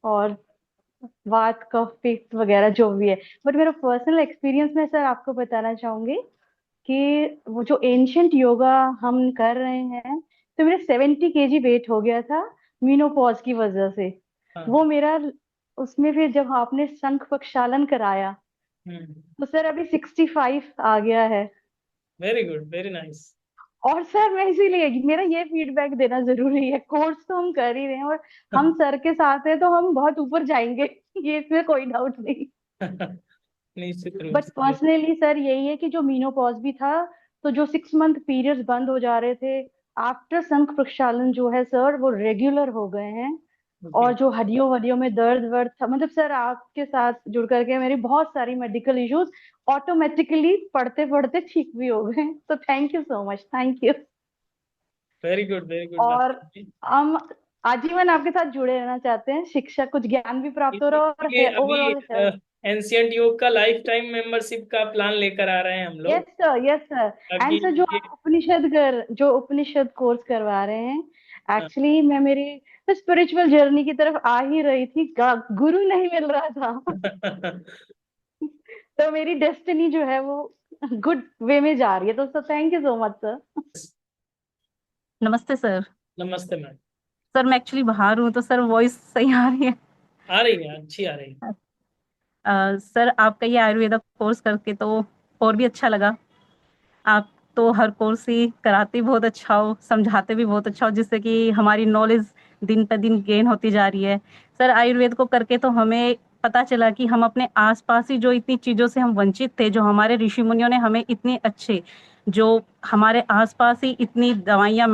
और वात कफ पित्त वगैरह जो भी है, बट मेरा पर्सनल एक्सपीरियंस में सर आपको बताना चाहूंगी कि वो जो एंशियंट योगा हम कर रहे हैं, तो मेरे 70 kg वेट हो गया था मीनोपॉज की वजह से। हाँ। वो मेरा उसमें फिर जब आपने शंख प्रक्षालन कराया तो सर अभी 65 आ गया है। Very good, very nice. और सर मैं इसीलिए मेरा ये फीडबैक देना जरूरी है, कोर्स तो हम कर ही रहे हैं और हम सर के साथ हैं तो हम बहुत ऊपर जाएंगे ये इसमें कोई डाउट नहीं। निश्चित रूप बट से। पर्सनली सर यही है कि जो मीनोपॉज भी था, तो जो 6 मंथ पीरियड्स बंद हो जा रहे थे, आफ्टर शंख प्रक्षालन जो है सर वो रेगुलर हो गए हैं। और जो हड्डियों वड्डियों में दर्द वर्द था, मतलब सर आपके साथ जुड़ करके मेरी बहुत सारी मेडिकल इश्यूज ऑटोमेटिकली पढ़ते पढ़ते ठीक भी हो गए। तो thank you so much, thank you. Very good, very good. और हम आजीवन आपके साथ जुड़े रहना चाहते हैं, शिक्षा कुछ ज्ञान भी प्राप्त हो रहा है ये और ओवरऑल अभी एंशियंट योग का लाइफ टाइम मेंबरशिप का प्लान लेकर आ रहे हैं हम लोग। Yes sir, yes sir. ताकि एंड सर जो ये आप उपनिषद कोर्स करवा रहे हैं, एक्चुअली मैं मेरी स्पिरिचुअल जर्नी की तरफ आ ही रही थी, गुरु नहीं मिल रहा था तो मेरी डेस्टिनी जो है वो गुड वे में जा रही है। तो sir thank you so much sir. नमस्ते सर। नमस्ते मैम। सर मैं एक्चुअली बाहर हूँ तो सर वॉइस सही आ रही है? आ रही है, अच्छी आ रही है। सर आपका ये आयुर्वेदा कोर्स करके तो और भी अच्छा लगा। आप तो हर कोर्स ही कराते भी बहुत अच्छा हो, समझाते भी बहुत अच्छा हो, जिससे कि हमारी नॉलेज दिन पर दिन गेन होती जा रही है। सर आयुर्वेद को करके तो हमें पता चला कि हम अपने आसपास ही जो इतनी चीजों से हम वंचित थे, जो हमारे ऋषि मुनियों ने हमें इतने अच्छे, जो हमारे आसपास ही इतनी दवाइयाँ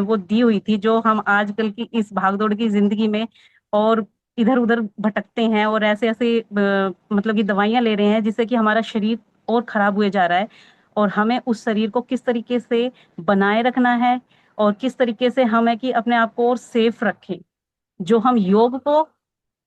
वो दी हुई थी, जो हम आजकल की इस भागदौड़ की जिंदगी में और इधर उधर भटकते हैं और ऐसे ऐसे मतलब कि दवाइयाँ ले रहे हैं, जिससे कि हमारा शरीर और खराब हुए जा रहा है। और हमें उस शरीर को किस तरीके से बनाए रखना है और किस तरीके से हमें कि अपने आप को और सेफ रखें, जो हम योग को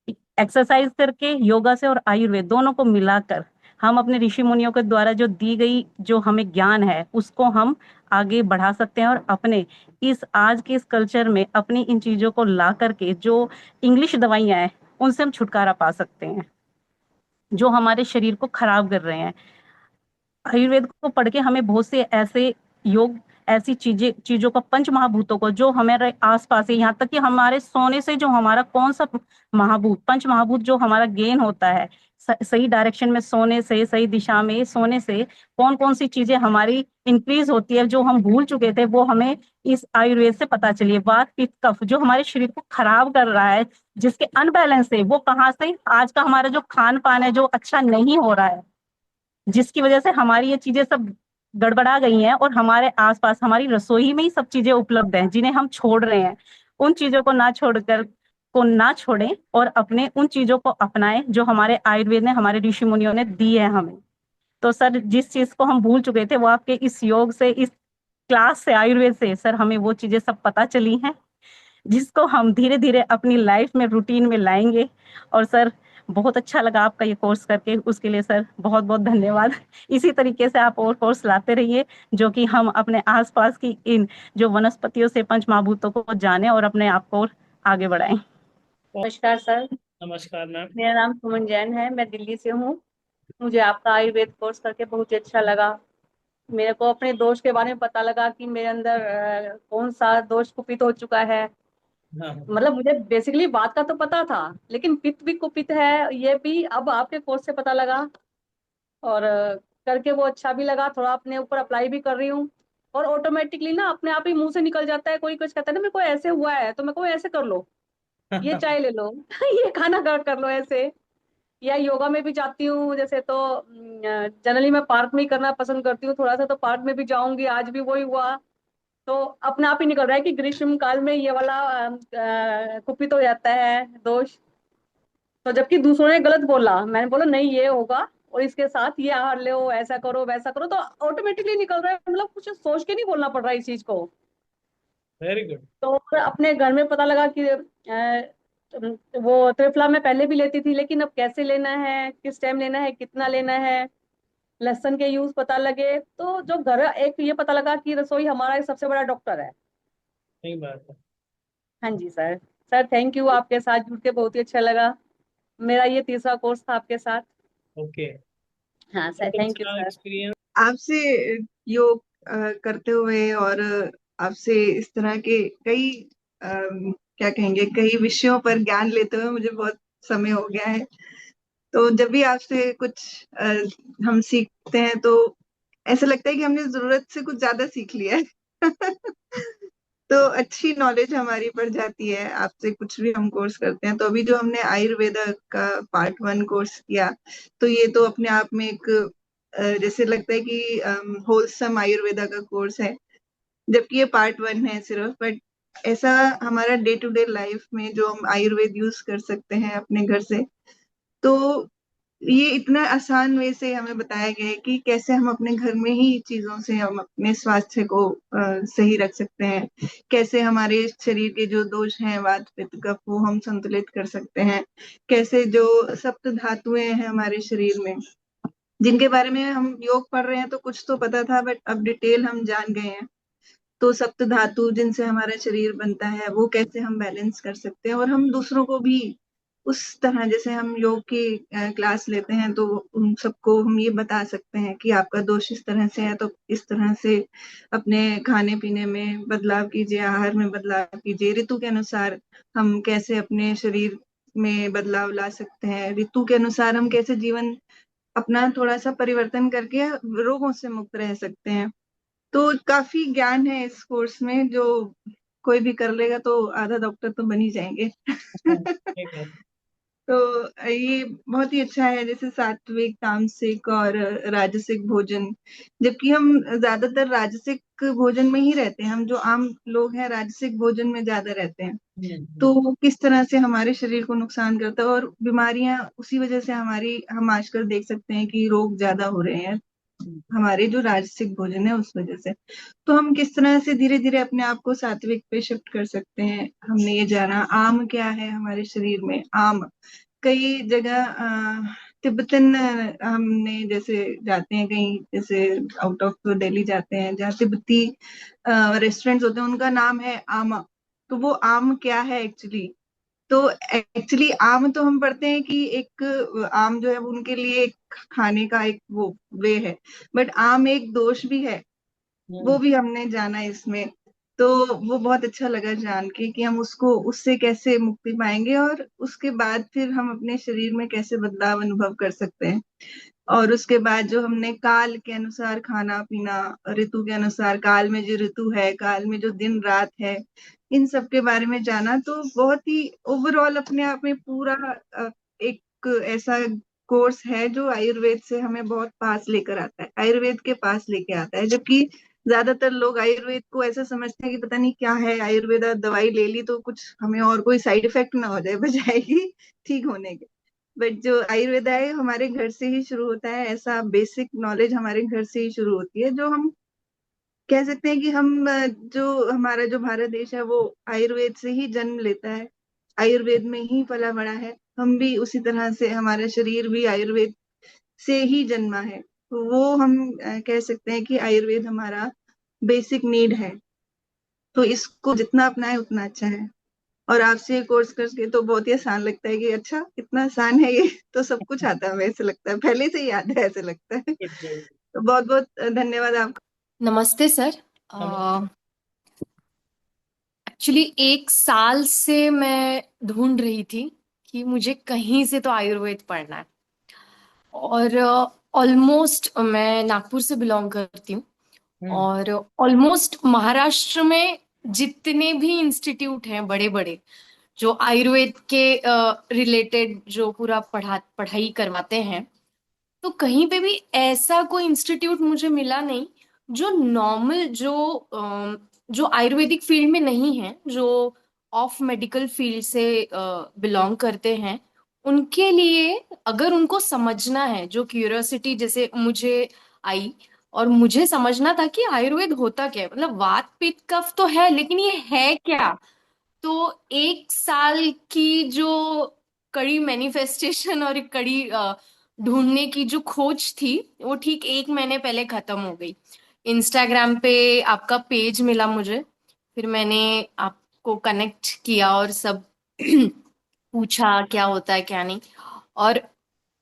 एक्सरसाइज करके, योगा से और आयुर्वेद दोनों को मिलाकर हम अपने ऋषि मुनियों के द्वारा जो दी गई जो हमें ज्ञान है उसको हम आगे बढ़ा सकते हैं और अपने इस आज के इस कल्चर में अपनी इन चीजों को ला करके जो इंग्लिश दवाइयां हैं उनसे हम छुटकारा पा सकते हैं, जो हमारे शरीर को खराब कर रहे हैं। आयुर्वेद को पढ़ के हमें बहुत से ऐसे योग, ऐसी चीजों का, पंच महाभूतों को जो हमारे आसपास है, यहाँ तक कि हमारे सोने से जो हमारा कौन सा महाभूत, पंच महाभूत जो हमारा गेन होता है, सही डायरेक्शन में सोने से, सही दिशा में सोने से कौन कौन सी चीजें हमारी इंक्रीज होती है, जो हम भूल चुके थे, वो हमें इस आयुर्वेद से पता चली है। वात पित्त कफ जो हमारे शरीर को खराब कर रहा है, जिसके अनबैलेंस है, वो कहाँ से, आज का हमारा जो खान पान है जो अच्छा नहीं हो रहा है, जिसकी वजह से हमारी ये चीजें सब गड़बड़ा गई हैं और हमारे आसपास हमारी रसोई में ही सब चीजें उपलब्ध हैं, जिन्हें हम छोड़ रहे हैं। उन चीजों को ना छोड़कर को ना छोड़ें और अपने उन चीजों को अपनाएं जो हमारे आयुर्वेद ने, हमारे ऋषि मुनियों ने दी है हमें। तो सर जिस चीज को हम भूल चुके थे वो आपके इस योग से, इस क्लास से, आयुर्वेद से सर हमें वो चीजें सब पता चली हैं, जिसको हम धीरे धीरे अपनी लाइफ में, रूटीन में लाएंगे। और सर बहुत अच्छा लगा आपका ये कोर्स करके, उसके लिए सर बहुत बहुत धन्यवाद। इसी तरीके से आप और कोर्स लाते रहिए जो कि हम अपने आसपास की इन जो वनस्पतियों से पंच महाभूतों को जाने और अपने आप को आगे बढ़ाएं। नमस्कार सर, नमस्कार मैम। मेरा नाम सुमन जैन है, मैं दिल्ली से हूँ। मुझे आपका आयुर्वेद कोर्स करके बहुत ही अच्छा लगा। मेरे को अपने दोष के बारे में पता लगा कि मेरे अंदर कौन सा दोष कुपित हो चुका है। हाँ, मतलब मुझे बेसिकली बात का तो पता था, लेकिन पित्त भी कुपित है ये भी अब आपके कोर्स से पता लगा। और करके वो अच्छा भी लगा, थोड़ा अपने ऊपर अप्लाई भी कर रही हूँ। और ऑटोमेटिकली ना अपने आप ही मुंह से निकल जाता है। कोई कुछ कहता है ना मेरे को ऐसे हुआ है, तो मेरे को ऐसे कर लो, ये चाय ले लो ये खाना कर लो ऐसे। या योगा में भी जाती हूँ जैसे, तो जनरली मैं पार्क में ही करना पसंद करती हूँ थोड़ा सा, तो पार्क में भी जाऊंगी, आज भी वही हुआ। तो अपने आप ही निकल रहा है कि ग्रीष्म काल में ये वाला कुपित हो जाता है दोष। तो जबकि दूसरों ने गलत बोला, मैंने बोला नहीं ये होगा और इसके साथ ये आहार लो, ऐसा करो वैसा करो, तो ऑटोमेटिकली निकल रहा है। मतलब कुछ सोच के नहीं बोलना पड़ रहा है इस चीज को। Very good. तो अपने घर में पता लगा कि वो त्रिफला मैं पहले भी लेती थी, लेकिन अब कैसे लेना है, किस टाइम लेना है, कितना लेना है, लहसुन के यूज पता लगे। तो जो घर, एक ये पता लगा कि रसोई हमारा एक सबसे बड़ा डॉक्टर है। सही बात है। हाँ जी सर। सर थैंक यू, आपके साथ जुड़ के बहुत ही अच्छा लगा। मेरा ये तीसरा कोर्स था आपके साथ। ओके। हाँ sir, thank you sir. Experience आपसे योग करते हुए और आपसे इस तरह के कई क्या कहेंगे, कई विषयों पर ज्ञान लेते हुए मुझे बहुत समय हो गया है। तो जब भी आपसे कुछ हम सीखते हैं तो ऐसा लगता है कि हमने जरूरत से कुछ ज्यादा सीख लिया है तो अच्छी नॉलेज हमारी बढ़ जाती है आपसे कुछ भी हम कोर्स करते हैं। तो अभी जो हमने आयुर्वेदा का पार्ट 1 कोर्स किया, तो ये तो अपने आप में एक जैसे लगता है कि होलसम आयुर्वेदा का कोर्स है, जबकि ये पार्ट 1 है सिर्फ। बट ऐसा हमारा डे टू डे लाइफ में जो हम आयुर्वेद यूज कर सकते हैं अपने घर से, तो ये इतना आसान वे से हमें बताया गया है कि कैसे हम अपने घर में ही चीजों से हम अपने स्वास्थ्य को सही रख सकते हैं, कैसे हमारे शरीर के जो दोष हैं वात पित्त कफ वो हम संतुलित कर सकते हैं, कैसे जो सप्त धातुएं हैं हमारे शरीर में जिनके बारे में हम योग पढ़ रहे हैं तो कुछ तो पता था, बट अब डिटेल हम जान गए हैं। तो सप्त धातु जिनसे हमारा शरीर बनता है वो कैसे हम बैलेंस कर सकते हैं, और हम दूसरों को भी उस तरह, जैसे हम योग की क्लास लेते हैं तो उन सबको हम ये बता सकते हैं कि आपका दोष इस तरह से है तो इस तरह से अपने खाने पीने में बदलाव कीजिए, आहार में बदलाव कीजिए, ऋतु के अनुसार हम कैसे अपने शरीर में बदलाव ला सकते हैं, ऋतु के अनुसार हम कैसे जीवन अपना थोड़ा सा परिवर्तन करके रोगों से मुक्त रह सकते हैं। तो काफी ज्ञान है इस कोर्स में, जो कोई भी कर लेगा तो आधा डॉक्टर तो बन ही जाएंगे तो ये बहुत ही अच्छा है, जैसे सात्विक, तामसिक और राजसिक भोजन। जबकि हम ज्यादातर राजसिक भोजन में ही रहते हैं, हम जो आम लोग हैं राजसिक भोजन में ज्यादा रहते हैं। तो किस तरह से हमारे शरीर को नुकसान करता है और बीमारियां उसी वजह से हम आजकल देख सकते हैं कि रोग ज्यादा हो रहे हैं हमारे जो राजसिक भोजन है उस वजह से। तो हम किस तरह से धीरे धीरे अपने आप को सात्विक पे शिफ्ट कर सकते हैं, हमने ये जाना। आम क्या है हमारे शरीर में, आम कई जगह तिब्बतन, हमने जैसे जाते हैं कहीं, जैसे आउट ऑफ दिल्ली जाते हैं जहाँ तिब्बती रेस्टोरेंट्स होते हैं, उनका नाम है आमा। तो वो आम क्या है एक्चुअली, तो एक्चुअली आम तो हम पढ़ते हैं कि एक आम जो है वो उनके लिए एक खाने का एक वो वे है, बट आम एक दोष भी है, वो भी हमने जाना इसमें। तो वो बहुत अच्छा लगा जान के कि हम उसको उससे कैसे मुक्ति पाएंगे और उसके बाद फिर हम अपने शरीर में कैसे बदलाव अनुभव कर सकते हैं। और उसके बाद जो हमने काल के अनुसार खाना पीना, ऋतु के अनुसार काल में जो ऋतु है, काल में जो दिन रात है, इन सब के बारे में जाना। तो बहुत ही ओवरऑल अपने आप में पूरा एक ऐसा कोर्स है जो आयुर्वेद से हमें बहुत पास लेकर आता है, आयुर्वेद के पास लेके आता है। जबकि ज्यादातर लोग आयुर्वेद को ऐसा समझते हैं कि पता नहीं क्या है आयुर्वेद, दवाई ले ली तो कुछ हमें और कोई साइड इफेक्ट ना हो जाए बजाय कि ठीक होने के। बट जो आयुर्वेद है हमारे घर से ही शुरू होता है, ऐसा बेसिक नॉलेज हमारे घर से ही शुरू होती है, जो हम कह सकते हैं कि हम जो हमारा जो भारत देश है वो आयुर्वेद से ही जन्म लेता है, आयुर्वेद में ही पला बड़ा है। हम भी उसी तरह से, हमारा शरीर भी आयुर्वेद से ही जन्मा है, तो वो हम कह सकते हैं कि आयुर्वेद हमारा बेसिक नीड है। तो इसको जितना अपनाए उतना अच्छा है। और आपसे ये कोर्स करके तो बहुत ही आसान लगता है कि अच्छा इतना आसान है ये, तो सब कुछ आता है हमें, ऐसे लगता है पहले से ही याद है, ऐसे लगता है। तो बहुत बहुत धन्यवाद आपका। नमस्ते सर। एक्चुअली 1 साल से मैं ढूंढ रही थी कि मुझे कहीं से तो आयुर्वेद पढ़ना है, और ऑलमोस्ट मैं नागपुर से बिलोंग करती हूँ, और ऑलमोस्ट महाराष्ट्र में जितने भी इंस्टीट्यूट हैं बड़े बड़े जो आयुर्वेद के रिलेटेड जो पूरा पढ़ाई करवाते हैं, तो कहीं पे भी ऐसा कोई इंस्टीट्यूट मुझे मिला नहीं जो नॉर्मल जो आयुर्वेदिक फील्ड में नहीं है, जो ऑफ मेडिकल फील्ड से बिलोंग करते हैं। उनके लिए अगर उनको समझना है, जो क्यूरियोसिटी जैसे मुझे आई, और मुझे समझना था कि आयुर्वेद होता क्या है, मतलब वात पित्त कफ तो है लेकिन ये है क्या। तो 1 साल की जो कड़ी मैनिफेस्टेशन और एक कड़ी ढूंढने की जो खोज थी, वो ठीक 1 महीने पहले खत्म हो गई। इंस्टाग्राम पे आपका पेज मिला मुझे, फिर मैंने आपको कनेक्ट किया और सब पूछा क्या होता है क्या नहीं। और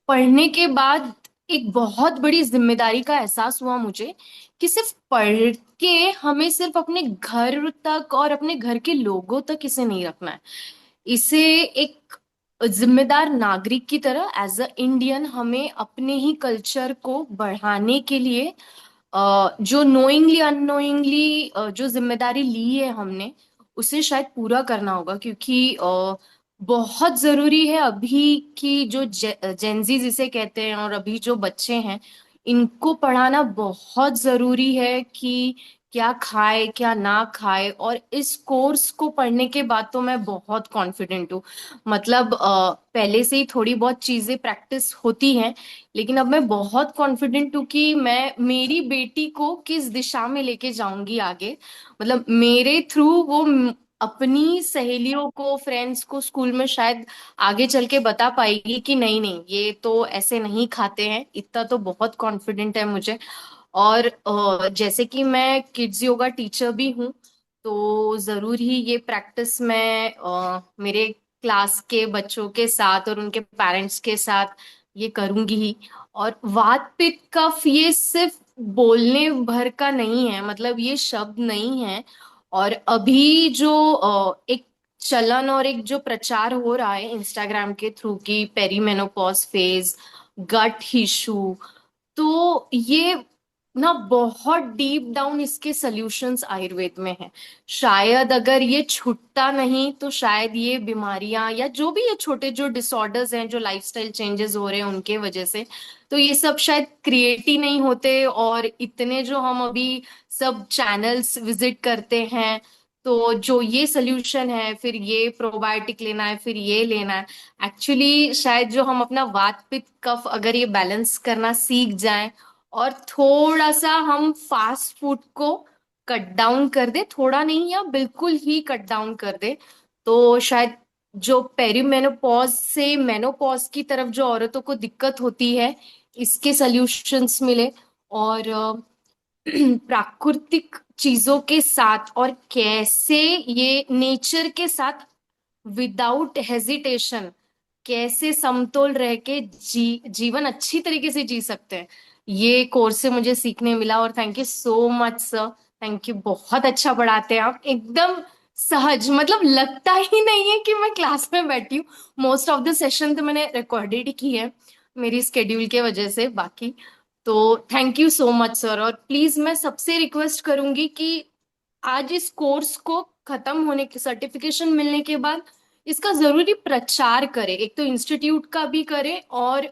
पढ़ने के बाद एक बहुत बड़ी जिम्मेदारी का एहसास हुआ मुझे कि सिर्फ पढ़ के हमें सिर्फ अपने घर तक और अपने घर के लोगों तक इसे नहीं रखना है। इसे एक जिम्मेदार नागरिक की तरह एज अ इंडियन हमें अपने ही कल्चर को बढ़ाने के लिए जो नोइंगली अननोइंगली जो जिम्मेदारी ली है हमने, उसे शायद पूरा करना होगा, क्योंकि बहुत जरूरी है अभी की जो जेंजी जिसे कहते हैं और अभी जो बच्चे हैं, इनको पढ़ाना बहुत जरूरी है कि क्या खाए क्या ना खाए। और इस कोर्स को पढ़ने के बाद तो मैं बहुत कॉन्फिडेंट हूँ, मतलब पहले से ही थोड़ी बहुत चीजें प्रैक्टिस होती हैं, लेकिन अब मैं बहुत कॉन्फिडेंट हूँ कि मैं मेरी बेटी को किस दिशा में लेके जाऊंगी आगे। मतलब मेरे थ्रू वो अपनी सहेलियों को, फ्रेंड्स को स्कूल में शायद आगे चल के बता पाएगी कि नहीं नहीं ये तो ऐसे नहीं खाते हैं। इतना तो बहुत कॉन्फिडेंट है मुझे। और जैसे कि मैं किड्स योगा टीचर भी हूँ, तो जरूर ही ये प्रैक्टिस मैं मेरे क्लास के बच्चों के साथ और उनके पेरेंट्स के साथ ये करूंगी ही। और वात पित्त कफ ये सिर्फ बोलने भर का नहीं है, मतलब ये शब्द नहीं है। और अभी जो एक चलन और एक जो प्रचार हो रहा है इंस्टाग्राम के थ्रू की पेरीमेनोपॉज फेज, गट इशू, तो ये ना बहुत डीप डाउन इसके सॉल्यूशंस आयुर्वेद में है। शायद अगर ये छुटता नहीं तो शायद ये बीमारियां या जो भी ये छोटे जो डिसऑर्डर्स हैं जो लाइफस्टाइल चेंजेस हो रहे हैं उनके वजह से, तो ये सब शायद क्रिएट ही नहीं होते। और इतने जो हम अभी सब चैनल्स विजिट करते हैं, तो जो ये सोल्यूशन है, फिर ये प्रोबायोटिक लेना है, फिर ये लेना है, एक्चुअली शायद जो हम अपना वात पित्त कफ अगर ये बैलेंस करना सीख जाएं और थोड़ा सा हम फास्ट फूड को कट डाउन कर दे, थोड़ा नहीं या बिल्कुल ही कट डाउन कर दे, तो शायद जो पेरीमेनोपॉज से मेनोपॉज की तरफ जो औरतों को दिक्कत होती है, इसके सॉल्यूशंस मिले। और प्राकृतिक चीजों के साथ और कैसे ये नेचर के साथ विदाउट हेजिटेशन कैसे समतोल रह के जीवन अच्छी तरीके से जी सकते हैं, ये कोर्स से मुझे सीखने मिला। और thank you so much sir, thank you. बहुत अच्छा पढ़ाते हैं आप, एकदम सहज, मतलब लगता ही नहीं है कि मैं क्लास में बैठी हूँ। मोस्ट ऑफ द सेशन तो मैंने रिकॉर्डेड ही की है मेरी स्केड्यूल के वजह से बाकी। तो thank you so much sir. और प्लीज मैं सबसे रिक्वेस्ट करूंगी कि आज इस कोर्स को खत्म होने के, सर्टिफिकेशन मिलने के बाद इसका जरूरी प्रचार करें, एक तो इंस्टीट्यूट का भी करें और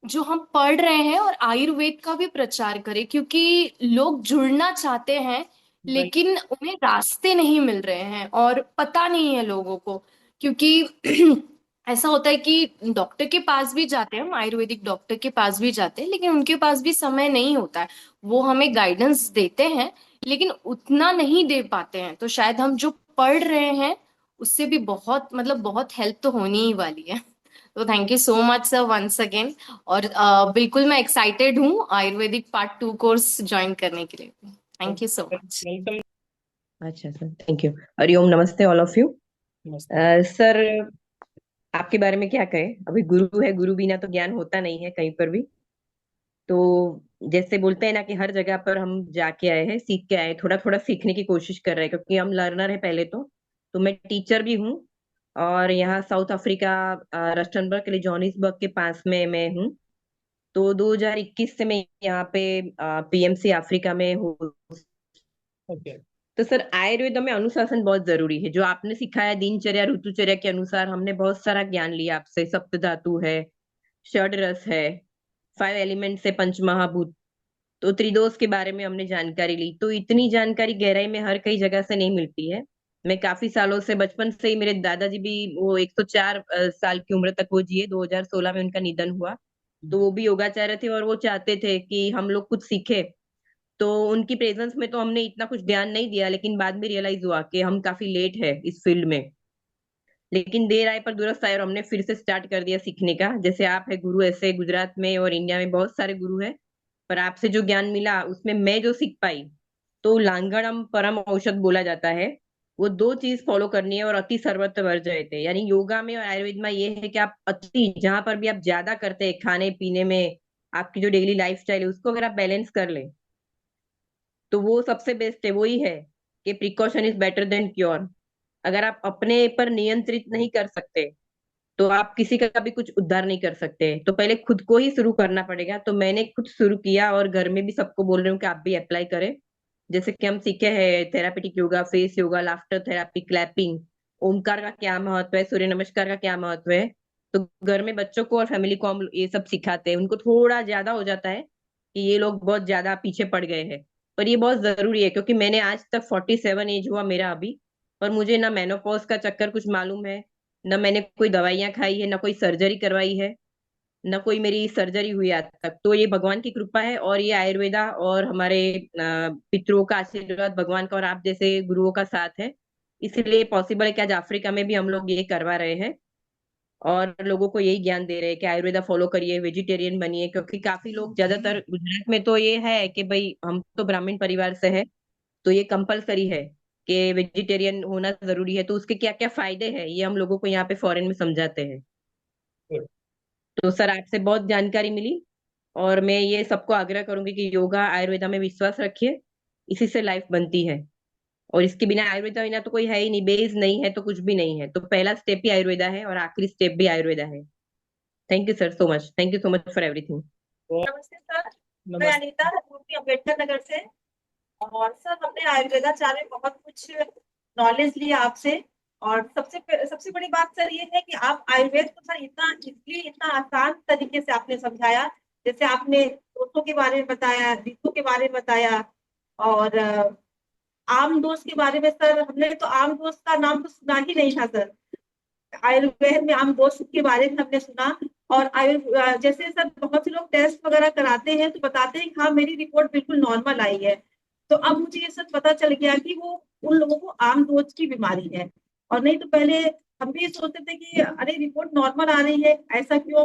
जो हम पढ़ रहे हैं और आयुर्वेद का भी प्रचार करें, क्योंकि लोग जुड़ना चाहते हैं लेकिन उन्हें रास्ते नहीं मिल रहे हैं और पता नहीं है लोगों को। क्योंकि ऐसा होता है कि डॉक्टर के पास भी जाते हैं हम, आयुर्वेदिक डॉक्टर के पास भी जाते हैं, लेकिन उनके पास भी समय नहीं होता है। वो हमें गाइडेंस देते हैं लेकिन उतना नहीं दे पाते हैं। तो शायद हम जो पढ़ रहे हैं उससे भी बहुत मतलब बहुत हेल्प तो होनी ही वाली है। तो thank you so much sir once again. और बिल्कुल मैं एक्साइटेड हूँ आयुर्वेदिक पार्ट 2 कोर्स ज्वाइन करने के लिए। Thank you so much. Welcome. अच्छा सर, थैंक यू। हरिओम, नमस्ते ऑल ऑफ यू। सर, आपके बारे में क्या कहें? अभी गुरु है, गुरु बिना तो ज्ञान होता नहीं है कहीं पर भी। तो जैसे बोलते हैं ना कि हर जगह पर हम जाके आए हैं, सीख के आए हैं, थोड़ा थोड़ा सीखने की कोशिश कर रहे हैं क्योंकि हम लर्नर है पहले तो मैं टीचर भी हूँ। और यहाँ साउथ अफ्रीका, रस्टनबर्ग के लिए जोहानिसबर्ग के पास में मैं हूँ। तो 2021 से मैं यहाँ पे पीएमसी अफ्रीका में हूँ। ओके। तो सर, आयुर्वेद में अनुशासन बहुत जरूरी है। जो आपने सिखाया दिनचर्या ऋतुचर्या के अनुसार, हमने बहुत सारा ज्ञान लिया आपसे। सप्त धातु है, षड रस है, 5 एलिमेंट्स है, पंच महाभूत, तो त्रिदोष के बारे में हमने जानकारी ली। तो इतनी जानकारी गहराई में हर कई जगह से नहीं मिलती है। मैं काफी सालों से, बचपन से ही, मेरे दादाजी भी वो 104 साल की उम्र तक वो जिए। 2016 में उनका निधन हुआ। तो वो भी योगाचार्य थे और वो चाहते थे कि हम लोग कुछ सीखे। तो उनकी प्रेजेंस में तो हमने इतना कुछ ध्यान नहीं दिया, लेकिन बाद में रियलाइज हुआ कि हम काफी लेट है इस फील्ड में। लेकिन देर आए पर दुरुस्त आए और हमने फिर से स्टार्ट कर दिया सीखने का। जैसे आप है गुरु, ऐसे गुजरात में और इंडिया में बहुत सारे गुरु हैं। पर आपसे जो ज्ञान मिला उसमें मैं जो सीख पाई, तो लांगड़म परम औषध बोला जाता है। वो 2 चीज फॉलो करनी है और अति सर्वत्र वर्जयते। यानी योगा में और आयुर्वेद में ये है कि आप अति, जहां पर भी आप ज्यादा करते हैं खाने पीने में, आपकी जो डेली लाइफ स्टाइल है उसको अगर आप बैलेंस कर ले तो वो सबसे बेस्ट है। वही है कि precaution is better than cure. अगर आप अपने पर नियंत्रित नहीं कर सकते तो आप किसी का भी कुछ उद्धार नहीं कर सकते। तो पहले खुद को ही शुरू करना पड़ेगा। तो मैंने खुद शुरू किया और घर में भी सबको बोल रही हूँ कि आप भी अप्लाई करें। जैसे कि हम सीखे हैं therapeutic yoga, face yoga, laughter therapy, clapping, Omkar का क्या महत्व है, सूर्य नमस्कार का क्या महत्व है। तो घर में बच्चों को और फैमिली को हम ये सब सिखाते हैं। उनको थोड़ा ज्यादा हो जाता है कि ये लोग बहुत ज्यादा पीछे पड़ गए हैं, पर ये बहुत जरूरी है। क्योंकि मैंने आज तक 47 एज हुआ मेरा अभी, पर मुझे ना मेनोपॉज का चक्कर कुछ मालूम है, न मैंने कोई दवाइयां खाई है, न कोई सर्जरी करवाई है, न कोई मेरी सर्जरी हुई आज तक। तो ये भगवान की कृपा है और ये आयुर्वेदा और हमारे पितरों का आशीर्वाद, भगवान का और आप जैसे गुरुओं का साथ है। इसलिए पॉसिबल है कि आज अफ्रीका में भी हम लोग ये करवा रहे हैं और लोगों को यही ज्ञान दे रहे हैं कि आयुर्वेदा फॉलो करिए, वेजिटेरियन बनिए। क्योंकि काफी लोग, ज्यादातर गुजरात में तो ये है कि भाई हम तो ब्राह्मण परिवार से है, तो ये कंपलसरी है कि वेजिटेरियन होना जरूरी है। तो उसके क्या क्या फायदे हैं ये हम लोगों को यहाँ पे फॉरेन में समझाते हैं। तो सर, आपसे बहुत जानकारी मिली और मैं ये सबको आग्रह करूंगी कि योगा आयुर्वेदा में विश्वास रखिए। इसी से लाइफ बनती है और इसके बिना, आयुर्वेदा बिना तो कोई है ही नहीं। बेस नहीं है तो कुछ भी नहीं है। तो पहला स्टेप ही आयुर्वेदा है और आखिरी स्टेप भी आयुर्वेदा है। Thank you sir so much. Thank you so much for everything. नमस्ते सर, मैं अनीता मूर्ति अम्बेडकर नगर से। और सर, हमने आयुर्वेदाचार्य में बहुत कुछ नॉलेज लिया आपसे। और सबसे बड़ी बात सर ये है कि आप आयुर्वेद को सर इतना इजली, इतना आसान तरीके से आपने समझाया। जैसे आपने दोषों के बारे में बताया, ऋतु के बारे में बताया, और आम दोष के बारे में। सर, हमने तो आम दोष का नाम तो सुना ही नहीं था सर। आयुर्वेद में आम दोष के बारे में हमने सुना। और जैसे सर बहुत से लोग टेस्ट वगैरह कराते हैं तो बताते हैं कि हाँ मेरी रिपोर्ट बिल्कुल नॉर्मल आई है। तो अब मुझे ये सब पता चल गया कि वो उन लोगों को आम दोष की बीमारी है। और नहीं तो पहले हम भी सोचते थे कि अरे रिपोर्ट नॉर्मल आ रही है, ऐसा क्यों,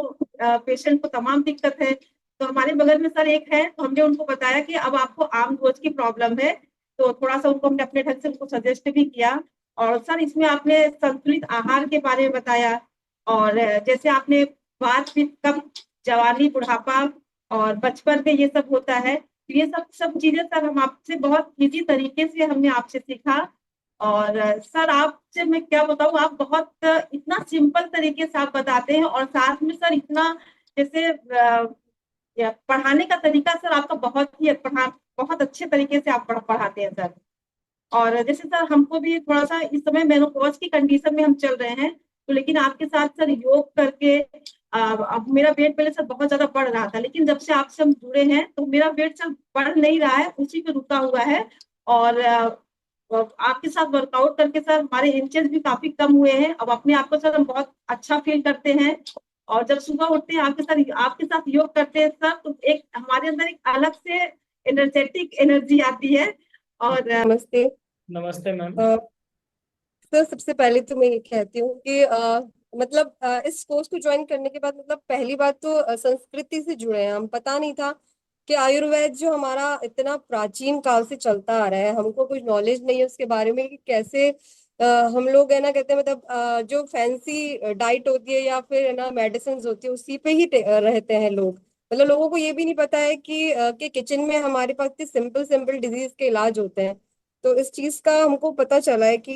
पेशेंट को तमाम दिक्कत है। तो हमारे बगल में सर एक है, तो हमने उनको बताया कि अब आपको आम दोष की प्रॉब्लम है। तो थोड़ा सा उनको हमने अपने ढंग से उनको सजेस्ट भी किया। और सर इसमें आपने संतुलित आहार के बारे में बताया। और जैसे आपने बात भी कब जवानी, बुढ़ापा और बचपन में ये सब होता है, तो ये सब चीजें सर हम आपसे बहुत इजी तरीके से हमने आपसे सीखा। और सर आपसे मैं क्या बताऊँ, आप बहुत इतना सिंपल तरीके से आप बताते हैं। और साथ में सर इतना जैसे पढ़ाने का तरीका सर आपका बहुत अच्छे तरीके से आप पढ़ाते हैं सर। और जैसे सर हमको भी थोड़ा सा इस समय मेनोपॉज की कंडीशन में हम चल रहे हैं, तो लेकिन आपके साथ सर योग करके अब मेरा वेट पहले सर बहुत ज्यादा बढ़ रहा था, लेकिन जब से आपसे हम जुड़े हैं तो मेरा वेट सर बढ़ नहीं रहा है, उसी पे रुका हुआ है। और आपके साथ वर्कआउट करके सर हमारे इंचेस भी काफी कम हुए हैं। अब अपने आप को सर हम बहुत अच्छा फील करते हैं। और जब सुबह उठते हैं आपके साथ योग करते हैं सर, तो एक हमारे अंदर एक अलग से एनर्जेटिक एनर्जी आती है। और नमस्ते। नमस्ते मैम। सर सबसे पहले तो मैं ये कहती हूँ कि मतलब इस कोर्स को ज्वाइन करने के बाद मतलब पहली बात तो संस्कृति से जुड़े हैं हम। पता नहीं था कि आयुर्वेद जो हमारा इतना प्राचीन काल से चलता आ रहा है, हमको कुछ नॉलेज नहीं है उसके बारे में कि कैसे हम लोग है ना कहते हैं मतलब जो फैंसी डाइट होती है या फिर है ना मेडिसिन होती है उसी पे ही रहते हैं लोग। मतलब लोगों को ये भी नहीं पता है कि किचन में हमारे पास सिंपल सिंपल डिजीज के इलाज होते हैं। तो इस चीज का हमको पता चला है कि